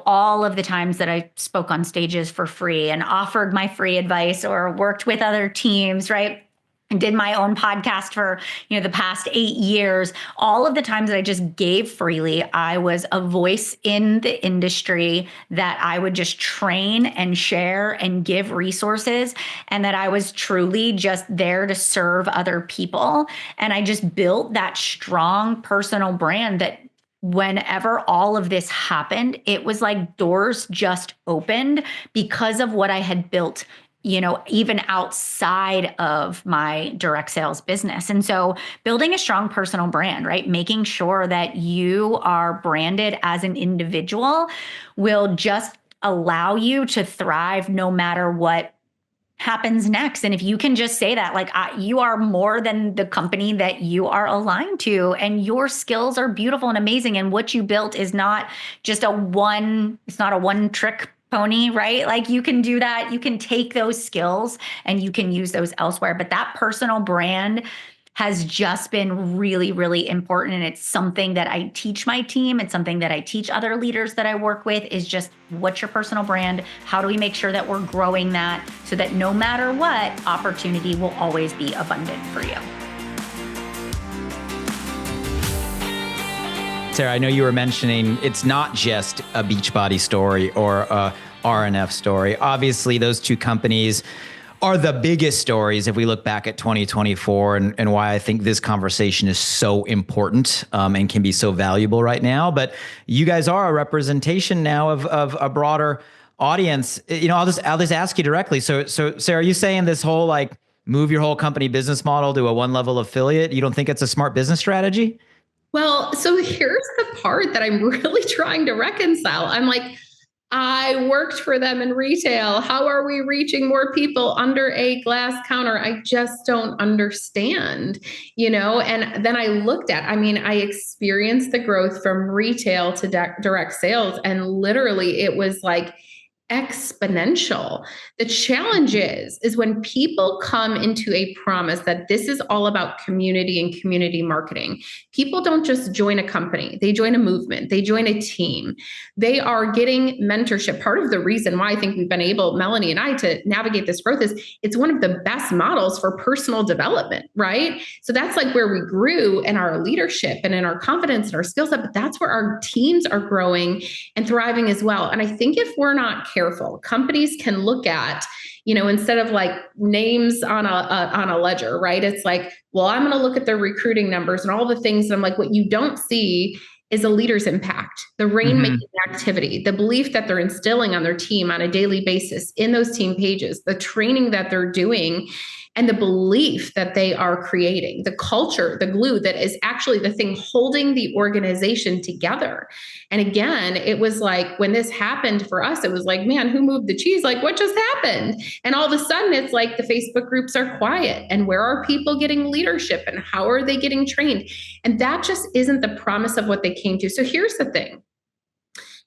all of the times that I spoke on stages for free and offered my free advice or worked with other teams, right? And did my own podcast for, the past 8 years. All of the times that I just gave freely, I was a voice in the industry that I would just train and share and give resources, and that I was truly just there to serve other people. And I just built that strong personal brand that whenever all of this happened, it was like doors just opened because of what I had built, even outside of my direct sales business. And so building a strong personal brand, right? Making sure that you are branded as an individual will just allow you to thrive no matter what happens next. And if you can just say that, you are more than the company that you are aligned to, and your skills are beautiful and amazing. And what you built is not just it's not a one trick pony, right? You can do that. You can take those skills and you can use those elsewhere. But that personal brand has just been really, really important. And it's something that I teach my team. It's something that I teach other leaders that I work with, is just, what's your personal brand? How do we make sure that we're growing that so that no matter what, opportunity will always be abundant for you? Sarah, I know you were mentioning it's not just a Beachbody story or a RNF story. Obviously, those two companies are the biggest stories if we look back at 2024, and why I think this conversation is so important and can be so valuable right now. But you guys are a representation now of a broader audience. I'll just ask you directly. So Sarah, are you saying this whole move your whole company business model to a one-level affiliate? You don't think it's a smart business strategy? Well, so here's the part that I'm really trying to reconcile. I'm like, I worked for them in retail. How are we reaching more people under a glass counter? I just don't understand, And then I looked at, I experienced the growth from retail to direct sales. And literally it was exponential. The challenge is when people come into a promise that this is all about community and community marketing, people don't just join a company, they join a movement, they join a team. They are getting mentorship. Part of the reason why I think we've been able, Melanie and I, to navigate this growth is it's one of the best models for personal development, right? So that's where we grew in our leadership and in our confidence and our skill set, but that's where our teams are growing and thriving as well. And I think if we're not careful, careful. Companies can look at, instead of like names on a ledger, right? It's like, well, I'm going to look at their recruiting numbers and all the things. And I'm like, what you don't see is a leader's impact, the rainmaking activity, the belief that they're instilling on their team on a daily basis in those team pages, the training that they're doing, and the belief that they are creating, the culture, the glue that is actually the thing holding the organization together. And again, it was like when this happened for us, it was like, man, who moved the cheese? Like, what just happened? And all of a sudden, it's like the Facebook groups are quiet. And where are people getting leadership and how are they getting trained? And that just isn't the promise of what they came to. So here's the thing.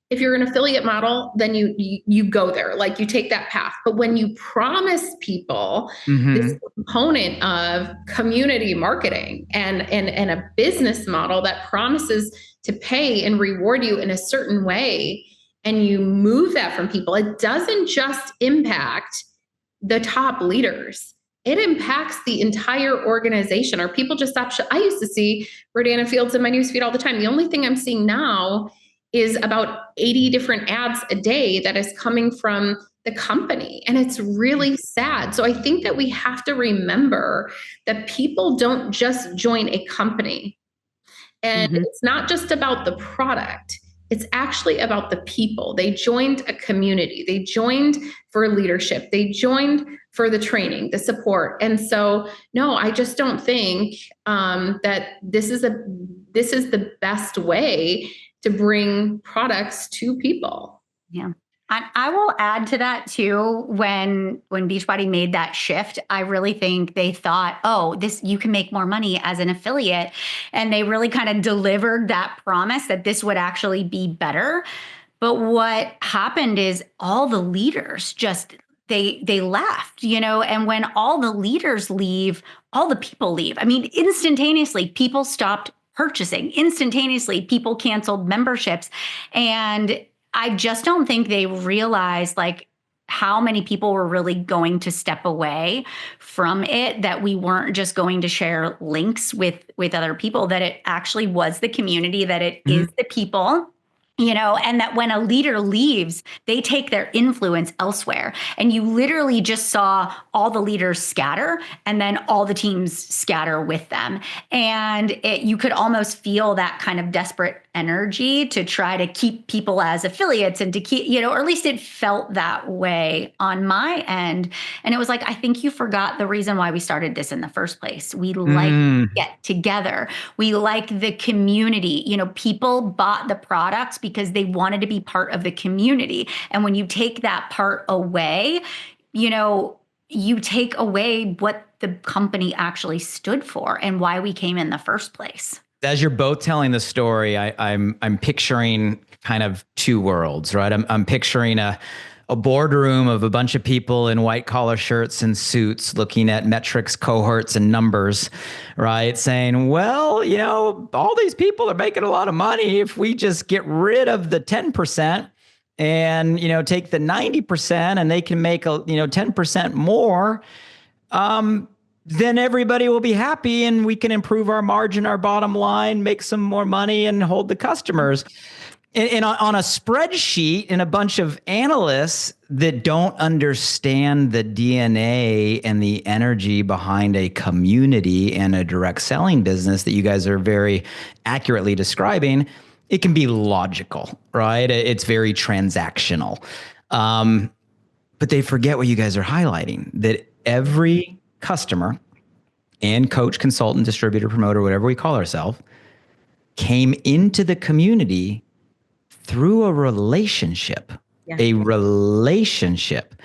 If you're an affiliate model, then you go there, like you take that path. But when you promise people this component of community marketing and a business model that promises to pay and reward you in a certain way, and you move that from people, it doesn't just impact the top leaders. It impacts the entire organization. Or people just stop. I used to see Rodan and Fields in my newsfeed all the time. The only thing I'm seeing now is about 80 different ads a day that is coming from the company. And it's really sad. So I think that we have to remember that people don't just join a company. And it's not just about the product. It's actually about the people. They joined a community. They joined for leadership. They joined for the training, the support. And so, no, I just don't think that this is the best way to bring products to people. Yeah. I will add to that too. When Beachbody made that shift, I really think they thought, oh, you can make more money as an affiliate. And they really kind of delivered that promise that this would actually be better. But what happened is all the leaders just, they left, and when all the leaders leave, all the people leave. I mean, instantaneously, people stopped purchasing. Instantaneously, people canceled memberships. And I just don't think they realized like how many people were really going to step away from it, that we weren't just going to share links with other people, that it actually was the community, that it is the people. And that when a leader leaves, they take their influence elsewhere. And you literally just saw all the leaders scatter and then all the teams scatter with them. And you could almost feel that kind of desperate energy to try to keep people as affiliates and to keep, or at least it felt that way on my end. And it was like, I think you forgot the reason why we started this in the first place. We like to get together. We like the community. People bought the products because they wanted to be part of the community. And when you take that part away, you take away what the company actually stood for and why we came in the first place. As you're both telling the story, I'm picturing kind of two worlds, right? I'm picturing a boardroom of a bunch of people in white collar shirts and suits looking at metrics, cohorts, and numbers, right? Saying, well, all these people are making a lot of money. If we just get rid of the 10% and, take the 90% and they can make 10% more, then everybody will be happy and we can improve our margin, our bottom line, make some more money and hold the customers. And on a spreadsheet and a bunch of analysts that don't understand the DNA and the energy behind a community and a direct selling business that you guys are very accurately describing, it can be logical, right? It's very transactional. But they forget what you guys are highlighting, that every customer and coach, consultant, distributor, promoter, whatever we call ourselves, came into the community through a relationship, a relationship.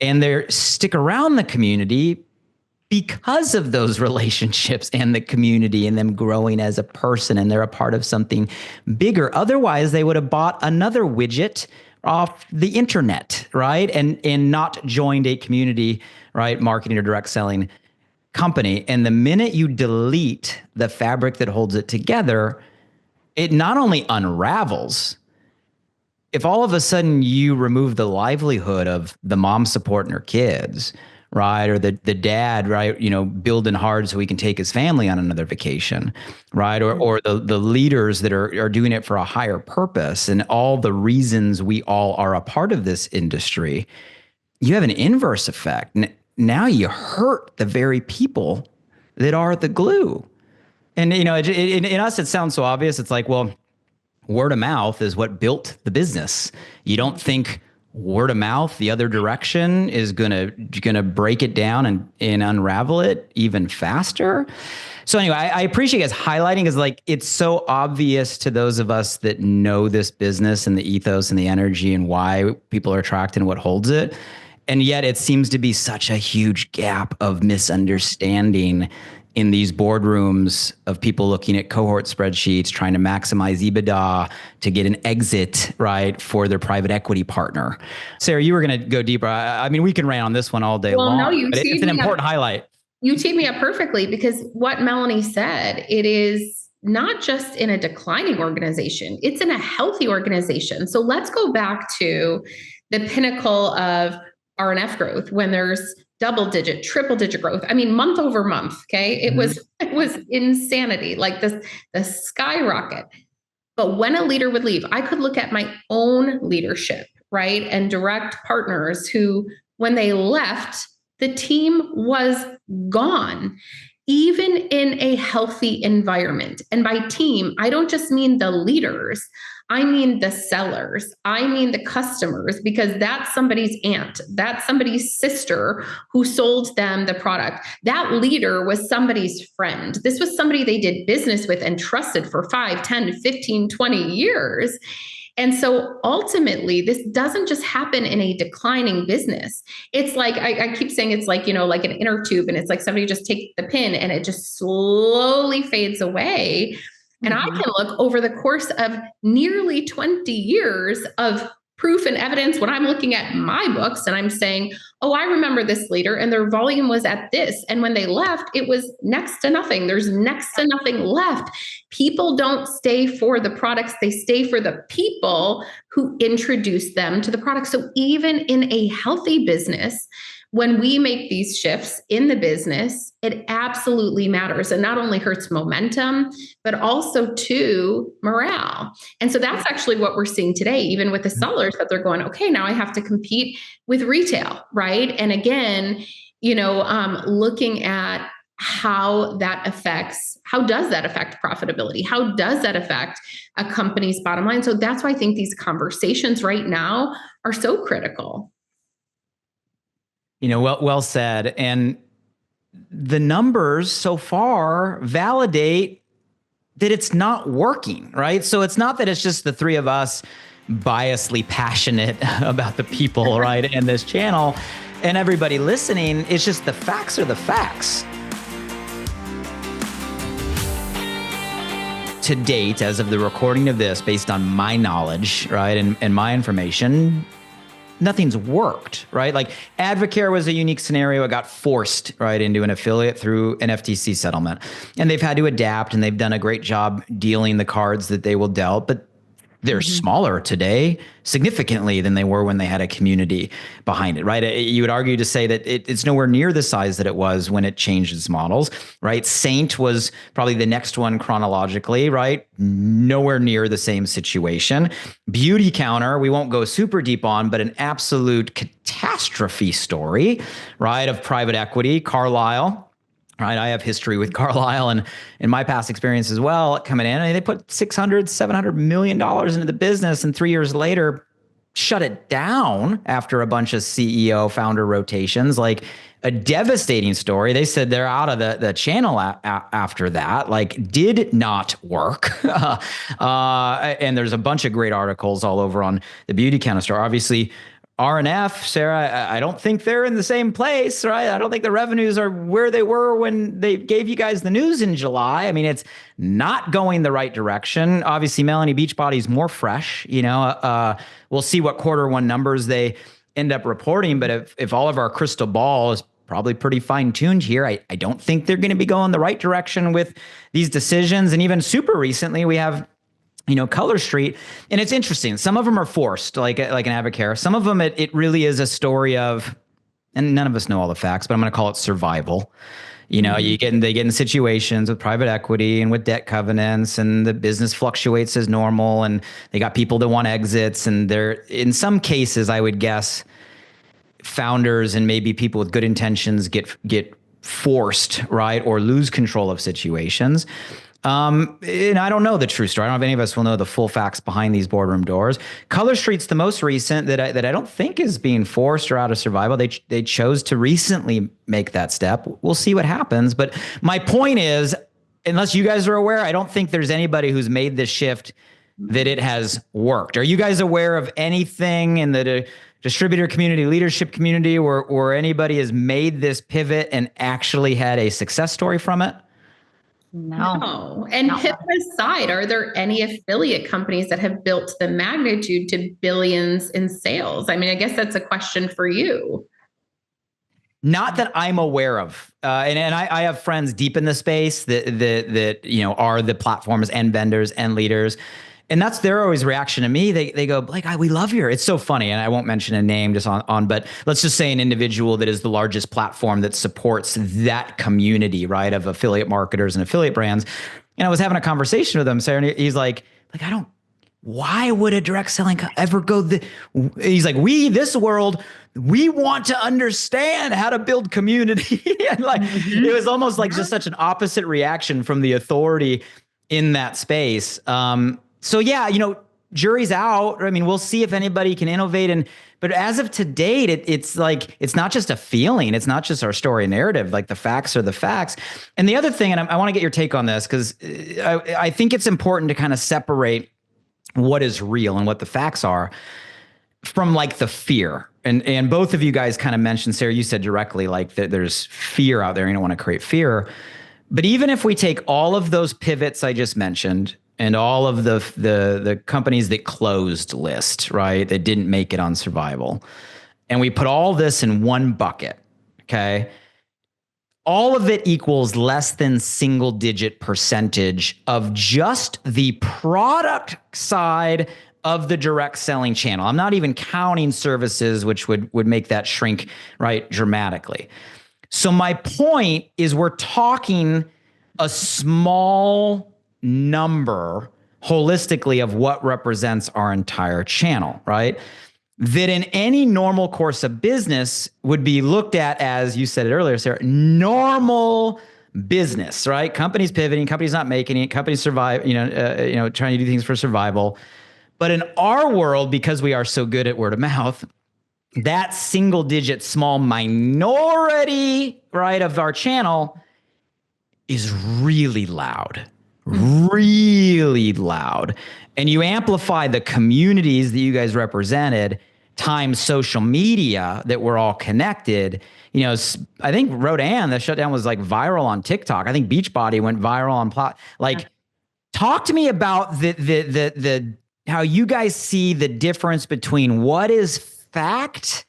And they stick around the community because of those relationships and the community and them growing as a person, and they're a part of something bigger. Otherwise, they would have bought another widget off the internet, right? And not joined a community, right? Marketing or direct selling company. And the minute you delete the fabric that holds it together, it not only unravels, if all of a sudden you remove the livelihood of the mom supporting her kids, right? Or the dad, right? Building hard so he can take his family on another vacation, right? Or the leaders that are doing it for a higher purpose, and all the reasons we all are a part of this industry. You have an inverse effect. Now you hurt the very people that are the glue. And, in us, it sounds so obvious. It's like, well, word of mouth is what built the business. You don't think word of mouth, the other direction, is gonna break it down and unravel it even faster. So anyway, I appreciate you guys highlighting, because like, it's so obvious to those of us that know this business and the ethos and the energy and why people are attracted and what holds it. And yet it seems to be such a huge gap of misunderstanding in these boardrooms of people looking at cohort spreadsheets, trying to maximize EBITDA to get an exit, right, for their private equity partner. Sarah, you were going to go deeper. I mean, we can rant on this one all day long. No, but it's an important highlight. You teed me up perfectly, because what Melanie said, it is not just in a declining organization, it's in a healthy organization. So let's go back to the pinnacle of R&F growth, when there's double-digit, triple-digit growth. I mean, month over month. Okay, it was insanity, like the skyrocket. But when a leader would leave, I could look at my own leadership, right, and direct partners who, when they left, the team was gone, even in a healthy environment. And by team, I don't just mean the leaders. I mean the sellers. I mean the customers, because that's somebody's aunt. That's somebody's sister who sold them the product. That leader was somebody's friend. This was somebody they did business with and trusted for 5, 10, 15, 20 years. And so ultimately, this doesn't just happen in a declining business. It's like, I keep saying it's like, like an inner tube, and it's like somebody just takes the pin and it just slowly fades away. And I can look over the course of nearly 20 years of proof and evidence when I'm looking at my books and I'm saying, oh, I remember this leader and their volume was at this. And when they left, it was next to nothing. There's next to nothing left. People don't stay for the products. They stay for the people who introduce them to the product. So even in a healthy business, when we make these shifts in the business, it absolutely matters. And not only hurts momentum, but also to morale. And so that's actually what we're seeing today, even with the sellers, that they're going, okay, now I have to compete with retail, right? And again, looking at how does that affect profitability? How does that affect a company's bottom line? So that's why I think these conversations right now are so critical. Well said. And the numbers so far validate that it's not working, right? So it's not that it's just the three of us biasly passionate about the people, right, and this channel and everybody listening. It's just the facts are the facts. To date, as of the recording of this, based on my knowledge, right, and my information, nothing's worked, right? Like Advocare was a unique scenario. It got forced right into an affiliate through an FTC settlement, and they've had to adapt, and they've done a great job dealing the cards that they will dealt, but they're smaller today significantly than they were when they had a community behind it, right? You would argue to say that it's nowhere near the size that it was when it changed its models, right? Saint was probably the next one chronologically, right? Nowhere near the same situation. Beauty Counter, we won't go super deep on, but an absolute catastrophe story, right? Of private equity, Carlyle. Right, I have history with Carlyle and in my past experience as well coming in. And they put $600-700 million into the business, and 3 years later, shut it down after a bunch of CEO founder rotations. Like a devastating story. They said they're out of the channel after that. Like did not work. And there's a bunch of great articles all over on the Beauty Counter store. Obviously, R&F, Sarah, I don't think they're in the same place, right? I don't think the revenues are where they were when they gave you guys the news in July. I mean, it's not going the right direction. Obviously, Melanie, Beachbody's more fresh. We'll see what Q1 numbers they end up reporting. But if all of our crystal ball is probably pretty fine-tuned here, I don't think they're going to be going the right direction with these decisions. And even super recently, we have Color Street. And it's interesting. Some of them are forced, like an Advocare. Some of them, it really is a story of and none of us know all the facts, but I'm going to call it survival. They get in situations with private equity and with debt covenants, and the business fluctuates as normal, and they got people that want exits, and they're, in some cases, I would guess, founders and maybe people with good intentions get forced, right, or lose control of situations. And I don't know the true story. I don't know if any of us will know the full facts behind these boardroom doors. Color Street's the most recent that I don't think is being forced or out of survival. They chose to recently make that step. We'll see what happens. But my point is, unless you guys are aware, I don't think there's anybody who's made this shift that it has worked. Are you guys aware of anything in the distributor community, leadership community, where anybody has made this pivot and actually had a success story from it? No. And pivot aside, are there any affiliate companies that have built the magnitude to billions in sales? I mean, I guess that's a question for you. Not that I'm aware of. And I have friends deep in the space that are the platforms and vendors and leaders. And that's their always reaction to me. They go, Blake, we love your, it's so funny. And I won't mention a name just on, but let's just say an individual that is the largest platform that supports that community, right, of affiliate marketers and affiliate brands. And I was having a conversation with him, Sarah, and he's like, why would a direct selling ever go? He's like, this world, we want to understand how to build community. And it was almost like just such an opposite reaction from the authority in that space. So yeah, jury's out. I mean, we'll see if anybody can innovate. But as of to date, it's not just a feeling. It's not just our story narrative. Like, the facts are the facts. And the other thing, and I want to get your take on this, because I think it's important to kind of separate what is real and what the facts are from the fear. And both of you guys kind of mentioned, Sarah, you said directly, that there's fear out there. You don't want to create fear. But even if we take all of those pivots I just mentioned, and all of the companies that closed list, right, that didn't make it on survival, and we put all this in one bucket, okay, all of it equals less than single-digit percentage of just the product side of the direct selling channel. I'm not even counting services, which would make that shrink, right, dramatically. So my point is, we're talking a small number holistically of what represents our entire channel, right? That in any normal course of business would be looked at as, you said it earlier, Sarah, normal business, right? Companies pivoting, companies not making it, companies survive, trying to do things for survival. But in our world, because we are so good at word of mouth, that single digit small minority, right, of our channel is really loud. Really loud. And you amplify the communities that you guys represented times social media that we're all connected. I think Rodan, the shutdown was viral on TikTok. I think Beachbody went viral on talk to me about the how you guys see the difference between what is fact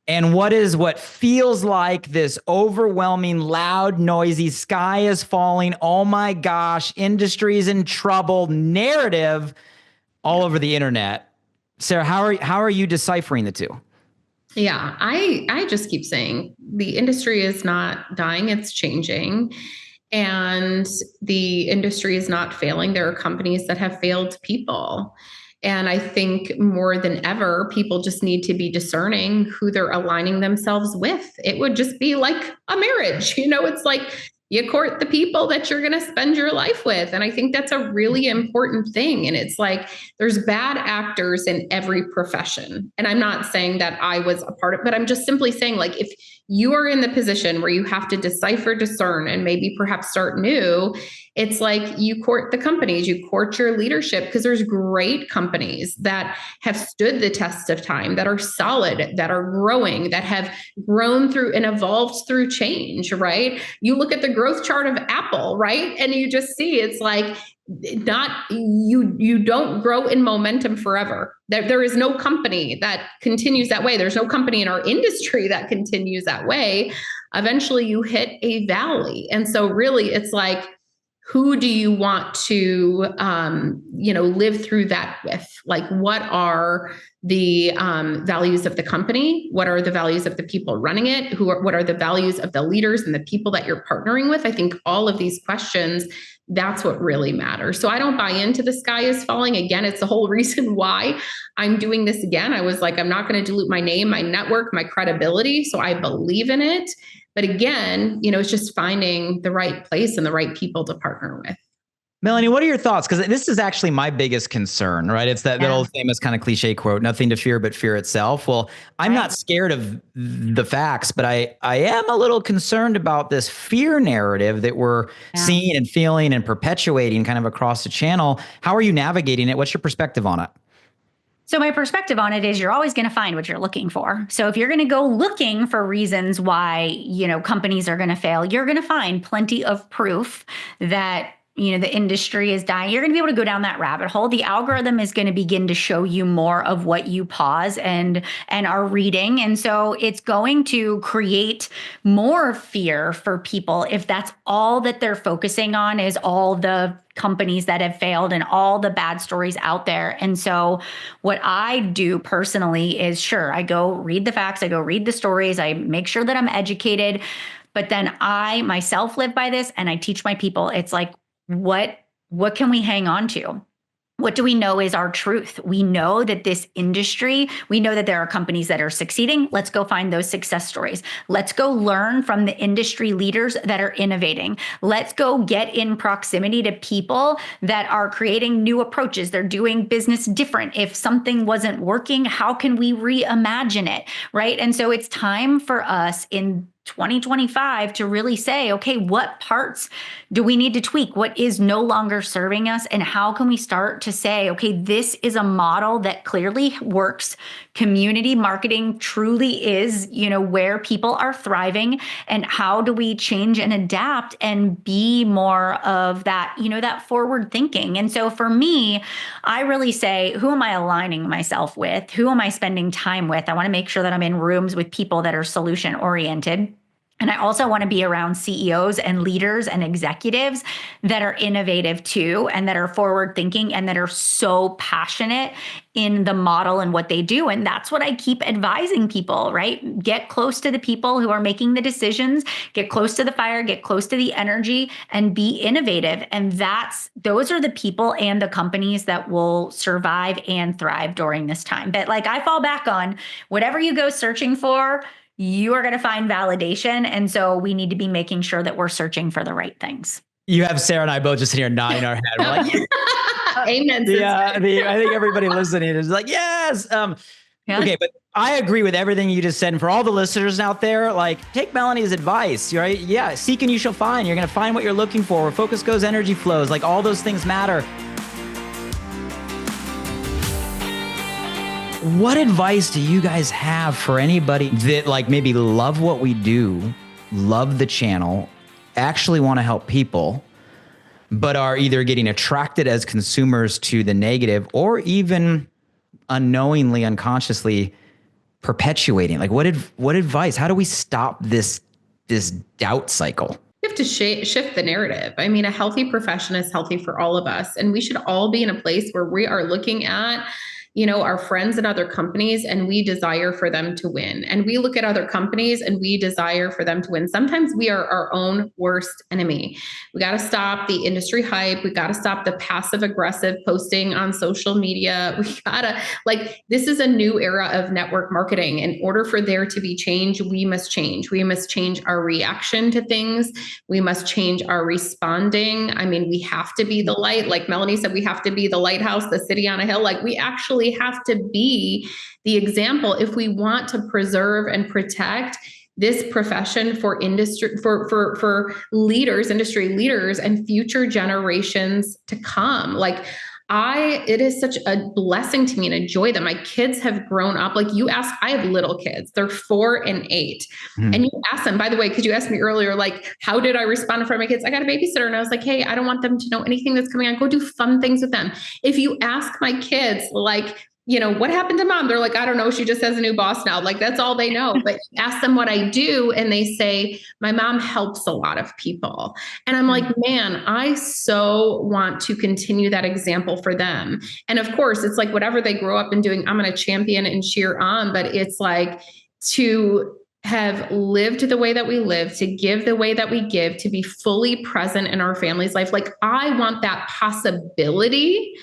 and what feels like this overwhelming, loud, noisy, sky is falling, oh my gosh, industry's in trouble narrative all over the internet. Sarah, how are you deciphering the two? Yeah, I just keep saying the industry is not dying, it's changing. And the industry is not failing. There are companies that have failed people. And I think more than ever, people just need to be discerning who they're aligning themselves with. It would just be like a marriage. It's like you court the people that you're going to spend your life with. And I think that's a really important thing. And it's there's bad actors in every profession. And I'm not saying that I was a part of it, but I'm just simply saying, if you are in the position where you have to decipher, discern, and maybe perhaps start new, it's you court the companies, you court your leadership, because there's great companies that have stood the test of time, that are solid, that are growing, that have grown through and evolved through change, right? You look at the growth chart of Apple, right? And you just see it's you don't grow in momentum forever. There is no company that continues that way. There's no company in our industry that continues that way. Eventually you hit a valley. And so really it's who do you want to, live through that with? Like, what are the values of the company? What are the values of the people running it? What are the values of the leaders and the people that you're partnering with? I think all of these questions, that's what really matters. So I don't buy into the sky is falling. Again, it's the whole reason why I'm doing this again. I was like, I'm not going to dilute my name, my network, my credibility. So I believe in it. But again, it's just finding the right place and the right people to partner with. Melanie, what are your thoughts? Because this is actually my biggest concern, right? It's that old famous kind of cliche quote, nothing to fear but fear itself. Well, I'm not scared of the facts, but I am a little concerned about this fear narrative that we're seeing and feeling and perpetuating kind of across the channel. How are you navigating it? What's your perspective on it? So my perspective on it is you're always going to find what you're looking for. So if you're going to go looking for reasons why, companies are going to fail, you're going to find plenty of proof that the industry is dying. You're going to be able to go down that rabbit hole. The algorithm is going to begin to show you more of what you pause and are reading. And so it's going to create more fear for people if that's all that they're focusing on is all the companies that have failed and all the bad stories out there. And so what I do personally is, sure, I go read the facts, I go read the stories, I make sure that I'm educated, but then I myself live by this and I teach my people. It's like, what can we hang on to? What do we know is our truth? We know that this industry, we know that there are companies that are succeeding. Let's go find those success stories. Let's go learn from the industry leaders that are innovating. Let's go get in proximity to people that are creating new approaches. They're doing business different. If something wasn't working, how can we reimagine it, right? And so it's time for us in 2025 to really say, okay, what parts do we need to tweak? What is no longer serving us? And how can we start to say, okay, this is a model that clearly works. Community marketing truly is, where people are thriving. And how do we change and adapt and be more of that, that forward thinking? And so for me, I really say, who am I aligning myself with? Who am I spending time with? I want to make sure that I'm in rooms with people that are solution oriented. And I also want to be around CEOs and leaders and executives that are innovative too, and that are forward thinking and that are so passionate in the model and what they do. And that's what I keep advising people, right? Get close to the people who are making the decisions, get close to the fire, get close to the energy, and be innovative. And those are the people and the companies that will survive and thrive during this time. But like I fall back on, whatever you go searching for, you are going to find validation. And so we need to be making sure that we're searching for the right things. You have Sarah and I both just sitting here nodding our head. We're like, amen. I think everybody listening is like, yes. Okay, but I agree with everything you just said. And for all the listeners out there, like, take Melanie's advice, right? Yeah, seek and you shall find. You're going to find what you're looking for. Where focus goes, energy flows. Like, all those things matter. What advice do you guys have for anybody that like maybe love what we do, love the channel, actually want to help people, but are either getting attracted as consumers to the negative or even unknowingly, unconsciously perpetuating? Like what advice? How do we stop this doubt cycle? You have to shift the narrative. I mean, a healthy profession is healthy for all of us. And we should all be in a place where we are looking at our friends and other companies, and we desire for them to win. And we look at other companies and we desire for them to win. Sometimes we are our own worst enemy. We got to stop the industry hype. We got to stop the passive aggressive posting on social media. We got to this is a new era of network marketing. In order for there to be change, we must change. We must change our reaction to things. We must change our responding. I mean, we have to be the light. Like Melanie said, we have to be the lighthouse, the city on a hill. Like we actually have to be the example if we want to preserve and protect this profession for industry, for leaders, industry leaders, and future generations to come. It is such a blessing to me and a joy that my kids have grown up. Like you ask, I have little kids, they're 4 and 8. And you ask them, by the way, because you asked me earlier, like, how did I respond in front of my kids? I got a babysitter and I was like, hey, I don't want them to know anything that's coming on. Go do fun things with them. If you ask my kids, like, what happened to mom? They're like, I don't know. She just has a new boss now. Like, that's all they know. But ask them what I do, and they say, my mom helps a lot of people. And I'm like, man, I so want to continue that example for them. And of course, it's like whatever they grow up in doing, I'm going to champion and cheer on. But it's like to have lived the way that we live, to give the way that we give, to be fully present in our family's life. Like, I want that possibility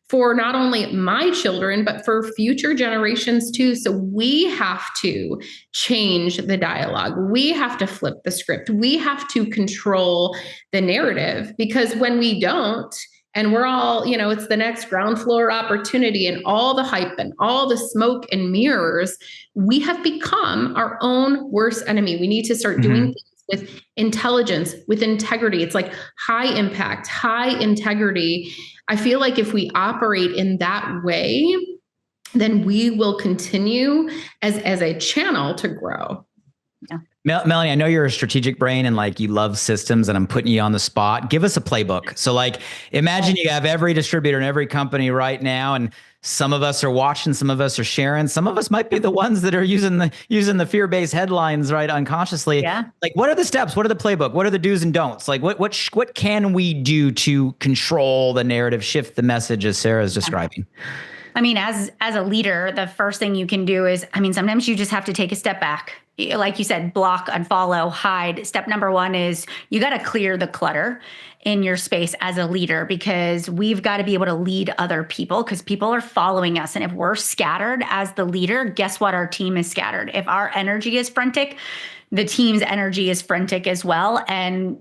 for not only my children, but for future generations too. So we have to change the dialogue. We have to flip the script. We have to control the narrative, because when we don't, and we're all, it's the next ground floor opportunity and all the hype and all the smoke and mirrors, we have become our own worst enemy. We need to start doing things with intelligence, with integrity. It's like high impact, high integrity. I feel like if we operate in that way, then we will continue as a channel to grow. Yeah. Melanie, I know you're a strategic brain and like you love systems, and I'm putting you on the spot. Give us a playbook. So like, imagine you have every distributor in every company right now, and some of us are watching, some of us are sharing, some of us might be the ones that are using the fear-based headlines, right, unconsciously. Yeah. Like, what are the steps? What are the playbook? What are the do's and don'ts? Like, what can we do to control the narrative, shift the message, as Sarah is describing? I mean, as a leader, the first thing you can do is, sometimes you just have to take a step back. Like you said, block, unfollow, hide. Step number one is you got to clear the clutter in your space as a leader, because we've got to be able to lead other people, because people are following us. And if we're scattered as the leader, guess what? Our team is scattered. If our energy is frantic, the team's energy is frantic as well. And,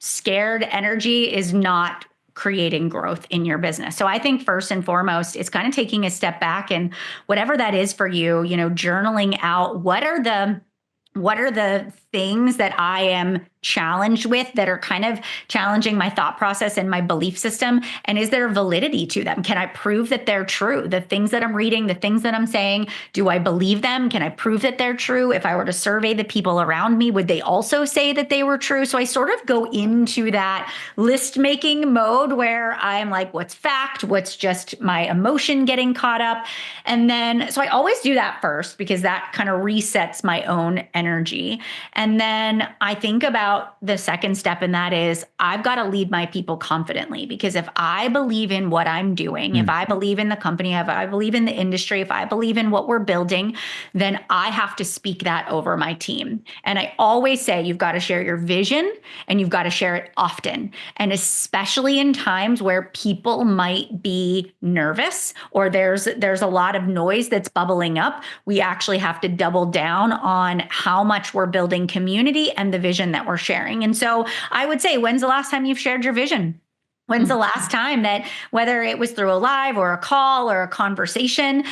scared energy is not creating growth in your business. So I think first and foremost, it's kind of taking a step back, and whatever that is for you, journaling out what are the things that I am challenged with that are kind of challenging my thought process and my belief system? And is there validity to them? Can I prove that they're true? The things that I'm reading, the things that I'm saying, do I believe them? Can I prove that they're true? If I were to survey the people around me, would they also say that they were true? So I sort of go into that list making mode where I'm like, what's fact? What's just my emotion getting caught up? And then, so I always do that first, because that kind of resets my own energy. And then I think about the second step, and that is I've got to lead my people confidently, because if I believe in what I'm doing, if I believe in the company, if I believe in the industry, if I believe in what we're building, then I have to speak that over my team. And I always say you've got to share your vision, and you've got to share it often. And especially in times where people might be nervous, or there's a lot of noise that's bubbling up, we actually have to double down on how much we're building community and the vision that we're sharing. And so I would say, when's the last time you've shared your vision? When's the last time that, whether it was through a live or a call or a conversation,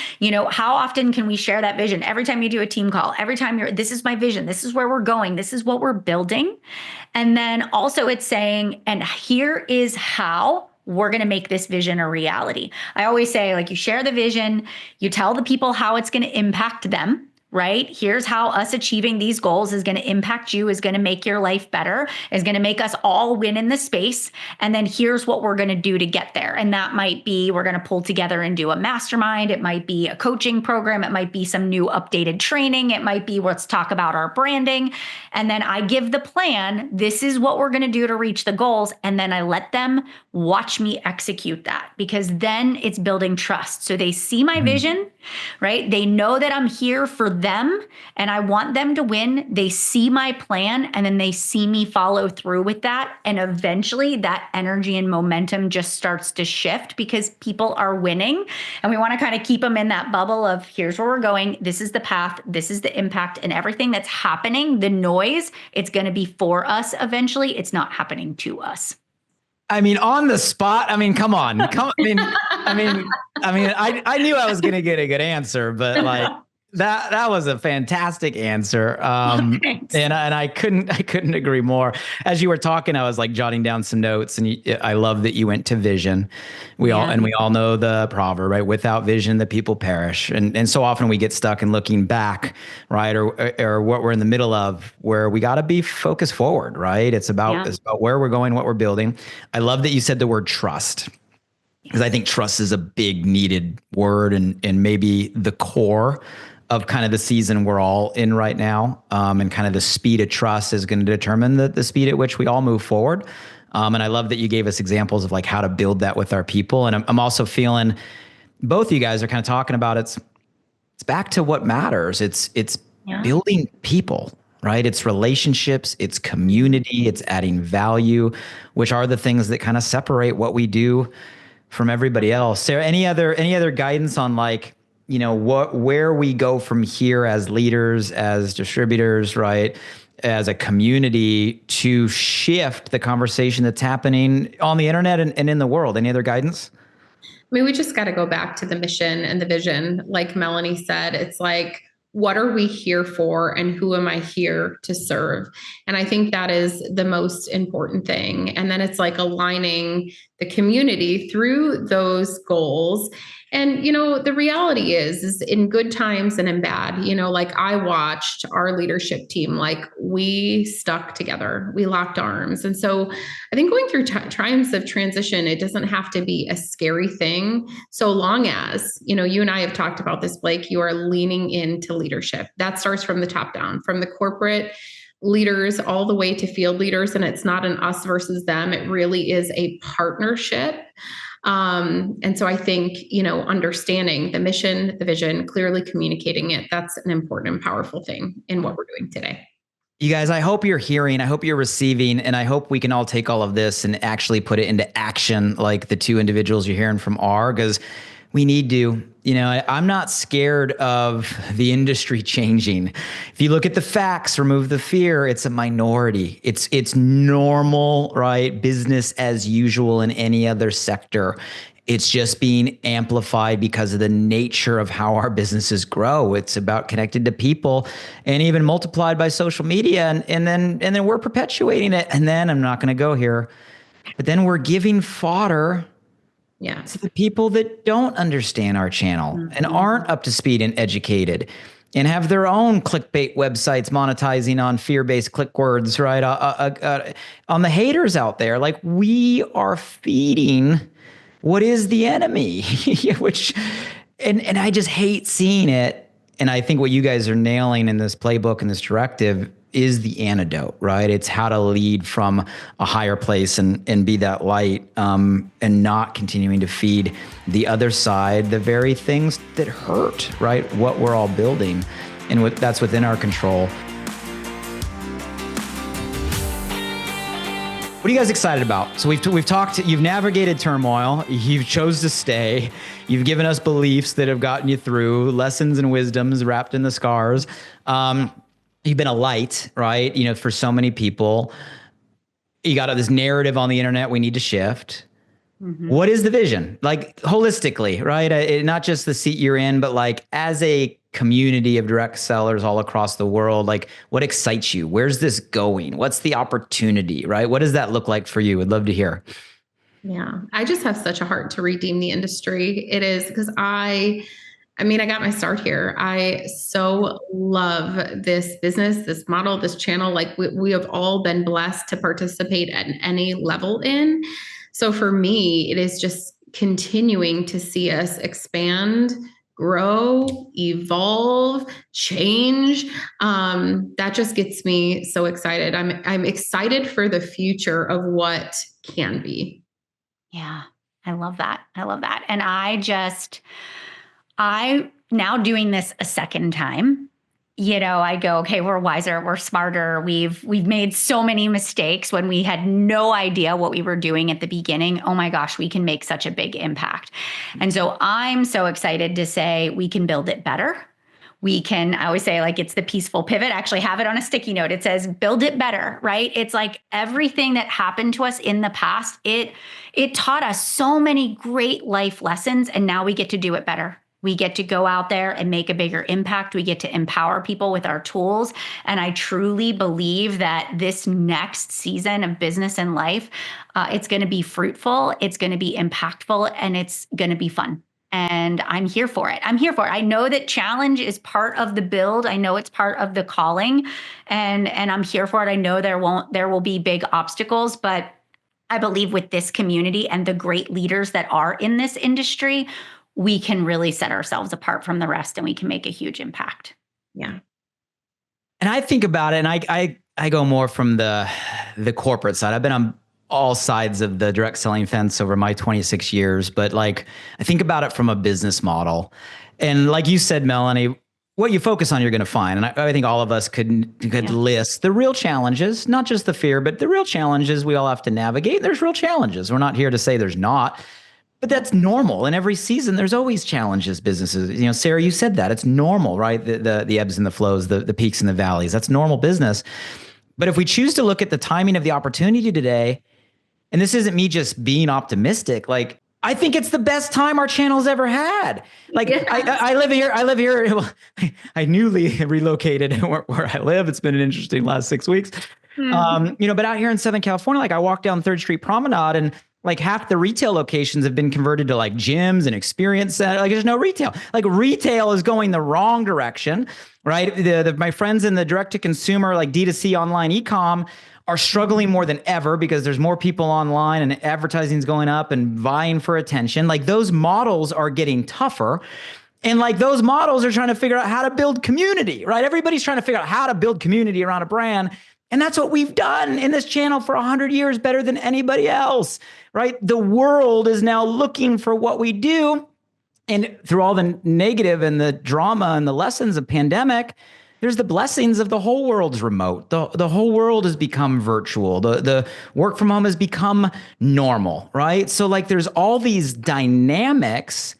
how often can we share that vision? Every time you do a team call, every time this is my vision, this is where we're going, this is what we're building. And then also it's saying, and here is how we're going to make this vision a reality. I always say, like, you share the vision, you tell the people how it's going to impact them. Right? Here's how us achieving these goals is going to impact you, is going to make your life better, is going to make us all win in the space. And then here's what we're going to do to get there. And that might be, we're going to pull together and do a mastermind. It might be a coaching program. It might be some new updated training. It might be, let's talk about our branding. And then I give the plan. This is what we're going to do to reach the goals. And then I let them watch me execute that, because then it's building trust. So they see my vision, right? They know that I'm here for them and I want them to win. They see my plan, and then they see me follow through with that. And eventually that energy and momentum just starts to shift, because people are winning, and we want to kind of keep them in that bubble of, here's where we're going. This is the path. This is the impact, and everything that's happening, the noise, it's going to be for us. Eventually it's not happening to us. I mean, on the spot. I mean, come on. I knew I was going to get a good answer, but like, that was a fantastic answer. And I couldn't agree more. As you were talking, I was like jotting down some notes, and I love that you went to vision. We all know the proverb, right? Without vision, the people perish. And so often we get stuck in looking back, right? Or what we're in the middle of, where we got to be focused forward, right? It's about where we're going, what we're building. I love that you said the word trust. because I think trust is a big needed word and maybe the core of kind of the season we're all in right now. And kind of the speed of trust is going to determine the speed at which we all move forward. And I love that you gave us examples of like how to build that with our people. And I'm also feeling both of you guys are kind of talking about it's back to what matters. It's building people, right? It's relationships, it's community, it's adding value, which are the things that kind of separate what we do from everybody else. Sarah, any other guidance on like, where we go from here as leaders, as distributors, right? As a community to shift the conversation that's happening on the internet and in the world. Any other guidance? I mean, we just got to go back to the mission and the vision. Like Melanie said, it's like, what are we here for and who am I here to serve? And I think that is the most important thing. And then it's like aligning the community through those goals. And, the reality is in good times and in bad, like I watched our leadership team, like we stuck together, we locked arms. And so I think going through times of transition, it doesn't have to be a scary thing. So long as, you and I have talked about this, Blake, you are leaning into leadership. That starts from the top down, from the corporate leaders all the way to field leaders. And it's not an us versus them. It really is a partnership. And so I think, understanding the mission, the vision, clearly communicating it, that's an important and powerful thing in what we're doing today. You guys, I hope you're hearing, I hope you're receiving, and I hope we can all take all of this and actually put it into action like the two individuals you're hearing from are, because we need to. I'm not scared of the industry changing. If you look at the facts, remove the fear, it's a minority. It's normal, right? Business as usual in any other sector. It's just being amplified because of the nature of how our businesses grow. It's about connected to people and even multiplied by social media. And then we're perpetuating it. And then I'm not going to go here, but then we're giving fodder to the people that don't understand our channel and aren't up to speed and educated and have their own clickbait websites monetizing on fear-based click words, right? On the haters out there. Like we are feeding what is the enemy, and I just hate seeing it. And I think what you guys are nailing in this playbook and this directive is the antidote, right? It's how to lead from a higher place and be that light, and not continuing to feed the other side, the very things that hurt, right? What we're all building and that's within our control. What are you guys excited about? So we've talked, you've navigated turmoil, you've chose to stay, you've given us beliefs that have gotten you through, lessons and wisdoms wrapped in the scars. You've been a light, right? For so many people. You got this narrative on the internet we need to shift. Mm-hmm. What is the vision? Like holistically, right? Not just the seat you're in, but like as a community of direct sellers all across the world, like what excites you? Where's this going? What's the opportunity, right? What does that look like for you? I'd love to hear. Yeah, I just have such a heart to redeem the industry. It is because I got my start here. I so love this business, this model, this channel. Like we have all been blessed to participate at any level in. So for me, it is just continuing to see us expand, grow, evolve, change. That just gets me so excited. I'm excited for the future of what can be. Yeah, I love that. And I now doing this a second time, I go, okay, we're wiser, we're smarter. We've made so many mistakes when we had no idea what we were doing at the beginning. Oh my gosh, we can make such a big impact. And so I'm so excited to say we can build it better. I always say like it's the peaceful pivot. I actually have it on a sticky note. It says, build it better, right? It's like everything that happened to us in the past, it taught us so many great life lessons, and now we get to do it better. We get to go out there and make a bigger impact. We get to empower people with our tools. And I truly believe that this next season of business and life, it's going to be fruitful, it's going to be impactful, and it's going to be fun. And I'm here for it. I know that challenge is part of the build. I know it's part of the calling, and I'm here for it. I know there will be big obstacles, but I believe with this community and the great leaders that are in this industry, we can really set ourselves apart from the rest and we can make a huge impact. Yeah. And I think about it, and I go more from the corporate side. I've been on all sides of the direct selling fence over my 26 years, but like I think about it from a business model. And like you said, Melanie, what you focus on, you're going to find. And I think all of us could list the real challenges, not just the fear, but the real challenges we all have to navigate. There's real challenges. We're not here to say there's not, but that's normal. In every season, there's always challenges, businesses. You know, Sarah, you said that. It's normal, right? The ebbs and the flows, the peaks and the valleys. That's normal business. But if we choose to look at the timing of the opportunity today, and this isn't me just being optimistic, like I think it's the best time our channel's ever had. Like I live here. Well, I newly relocated where I live. It's been an interesting last 6 weeks. But out here in Southern California, like I walk down 3rd Street Promenade and like half the retail locations have been converted to like gyms and experience center. Like there's no retail. Like retail is going the wrong direction, right? My friends in the direct to consumer, like D2C online e-com, are struggling more than ever because there's more people online and advertising's going up and vying for attention. Like those models are getting tougher. And like those models are trying to figure out how to build community, right? Everybody's trying to figure out how to build community around a brand. And that's what we've done in this channel for 100 years better than anybody else, right? The world is now looking for what we do. And through all the negative and the drama and the lessons of pandemic, there's the blessings of the whole world's remote. The whole world has become virtual. The work from home has become normal, right? So like there's all these dynamics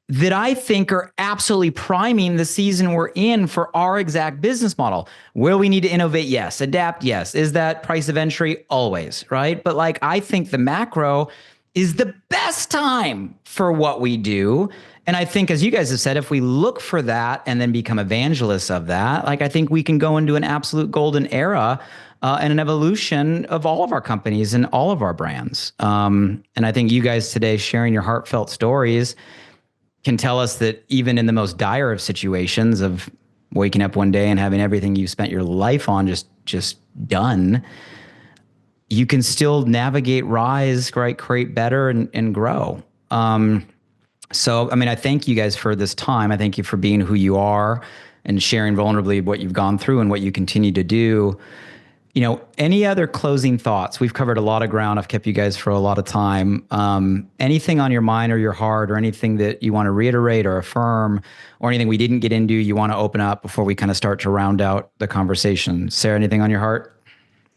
that I think are absolutely priming the season we're in for our exact business model. Will we need to innovate? Yes. Adapt? Yes. Is that price of entry? Always, right? But like I think the macro is the best time for what we do. And I think, as you guys have said, if we look for that and then become evangelists of that, like I think we can go into an absolute golden era and an evolution of all of our companies and all of our brands. And I think you guys today sharing your heartfelt stories can tell us that even in the most dire of situations of waking up one day and having everything you spent your life on just done, you can still navigate, rise, right, create better and grow. So, I mean, I thank you guys for this time. I thank you for being who you are and sharing vulnerably what you've gone through and what you continue to do. You know, any other closing thoughts? We've covered a lot of ground. I've kept you guys for a lot of time. Anything on your mind or your heart or anything that you want to reiterate or affirm or anything we didn't get into you want to open up before we kind of start to round out the conversation? Sarah, anything on your heart?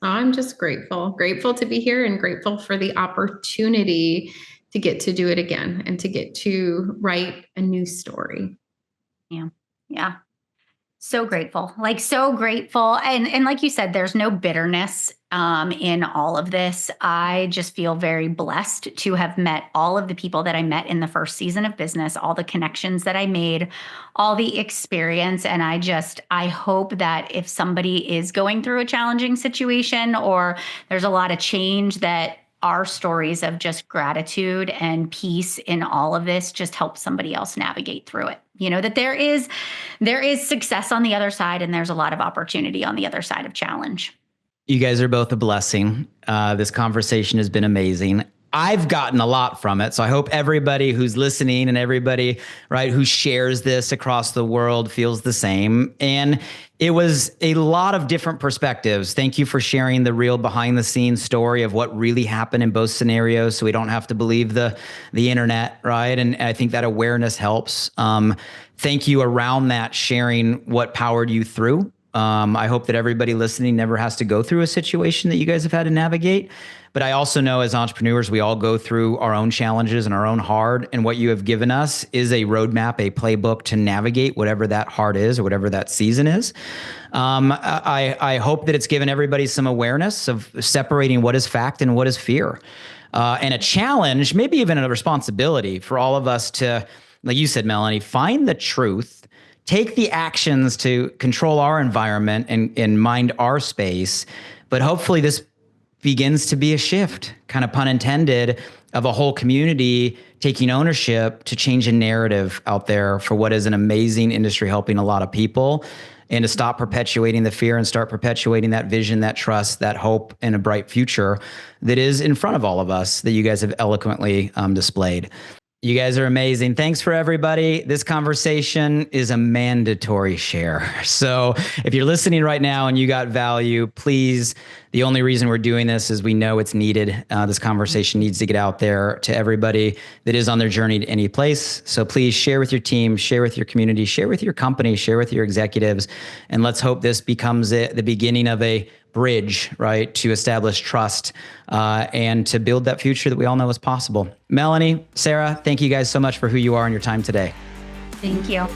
I'm just grateful to be here and grateful for the opportunity to get to do it again and to get to write a new story. Yeah. So grateful, so grateful. And like you said, there's no bitterness in all of this. I just feel very blessed to have met all of the people that I met in the first season of business, all the connections that I made, all the experience. And I hope that if somebody is going through a challenging situation or there's a lot of change, that our stories of just gratitude and peace in all of this just help somebody else navigate through it. You know, that there is success on the other side and there's a lot of opportunity on the other side of challenge. You guys are both a blessing. This conversation has been amazing. I've gotten a lot from it. So I hope everybody who's listening and everybody, right, who shares this across the world feels the same. And it was a lot of different perspectives. Thank you for sharing the real behind the scenes story of what really happened in both scenarios. So we don't have to believe the internet, right? And I think that awareness helps. Thank you around that, sharing what powered you through. I hope that everybody listening never has to go through a situation that you guys have had to navigate. But I also know as entrepreneurs, we all go through our own challenges and our own hard. And what you have given us is a roadmap, a playbook to navigate whatever that hard is or whatever that season is. I hope that it's given everybody some awareness of separating what is fact and what is fear. And a challenge, maybe even a responsibility for all of us to, like you said, Melanie, find the truth, take the actions to control our environment and mind our space. But hopefully this begins to be a shift, kind of pun intended, of a whole community taking ownership to change a narrative out there for what is an amazing industry helping a lot of people. and to stop perpetuating the fear and start perpetuating that vision, that trust, that hope, and a bright future that is in front of all of us that you guys have eloquently displayed. You guys are amazing. Thanks for everybody. This conversation is a mandatory share. So if you're listening right now and you got value, please, the only reason we're doing this is we know it's needed. This conversation needs to get out there to everybody that is on their journey to any place. So please share with your team, share with your community, share with your company, share with your executives. And let's hope this becomes the beginning of a bridge, right, to establish trust and to build that future that we all know is possible. Melanie, Sarah, thank you guys so much for who you are and your time today. Thank you.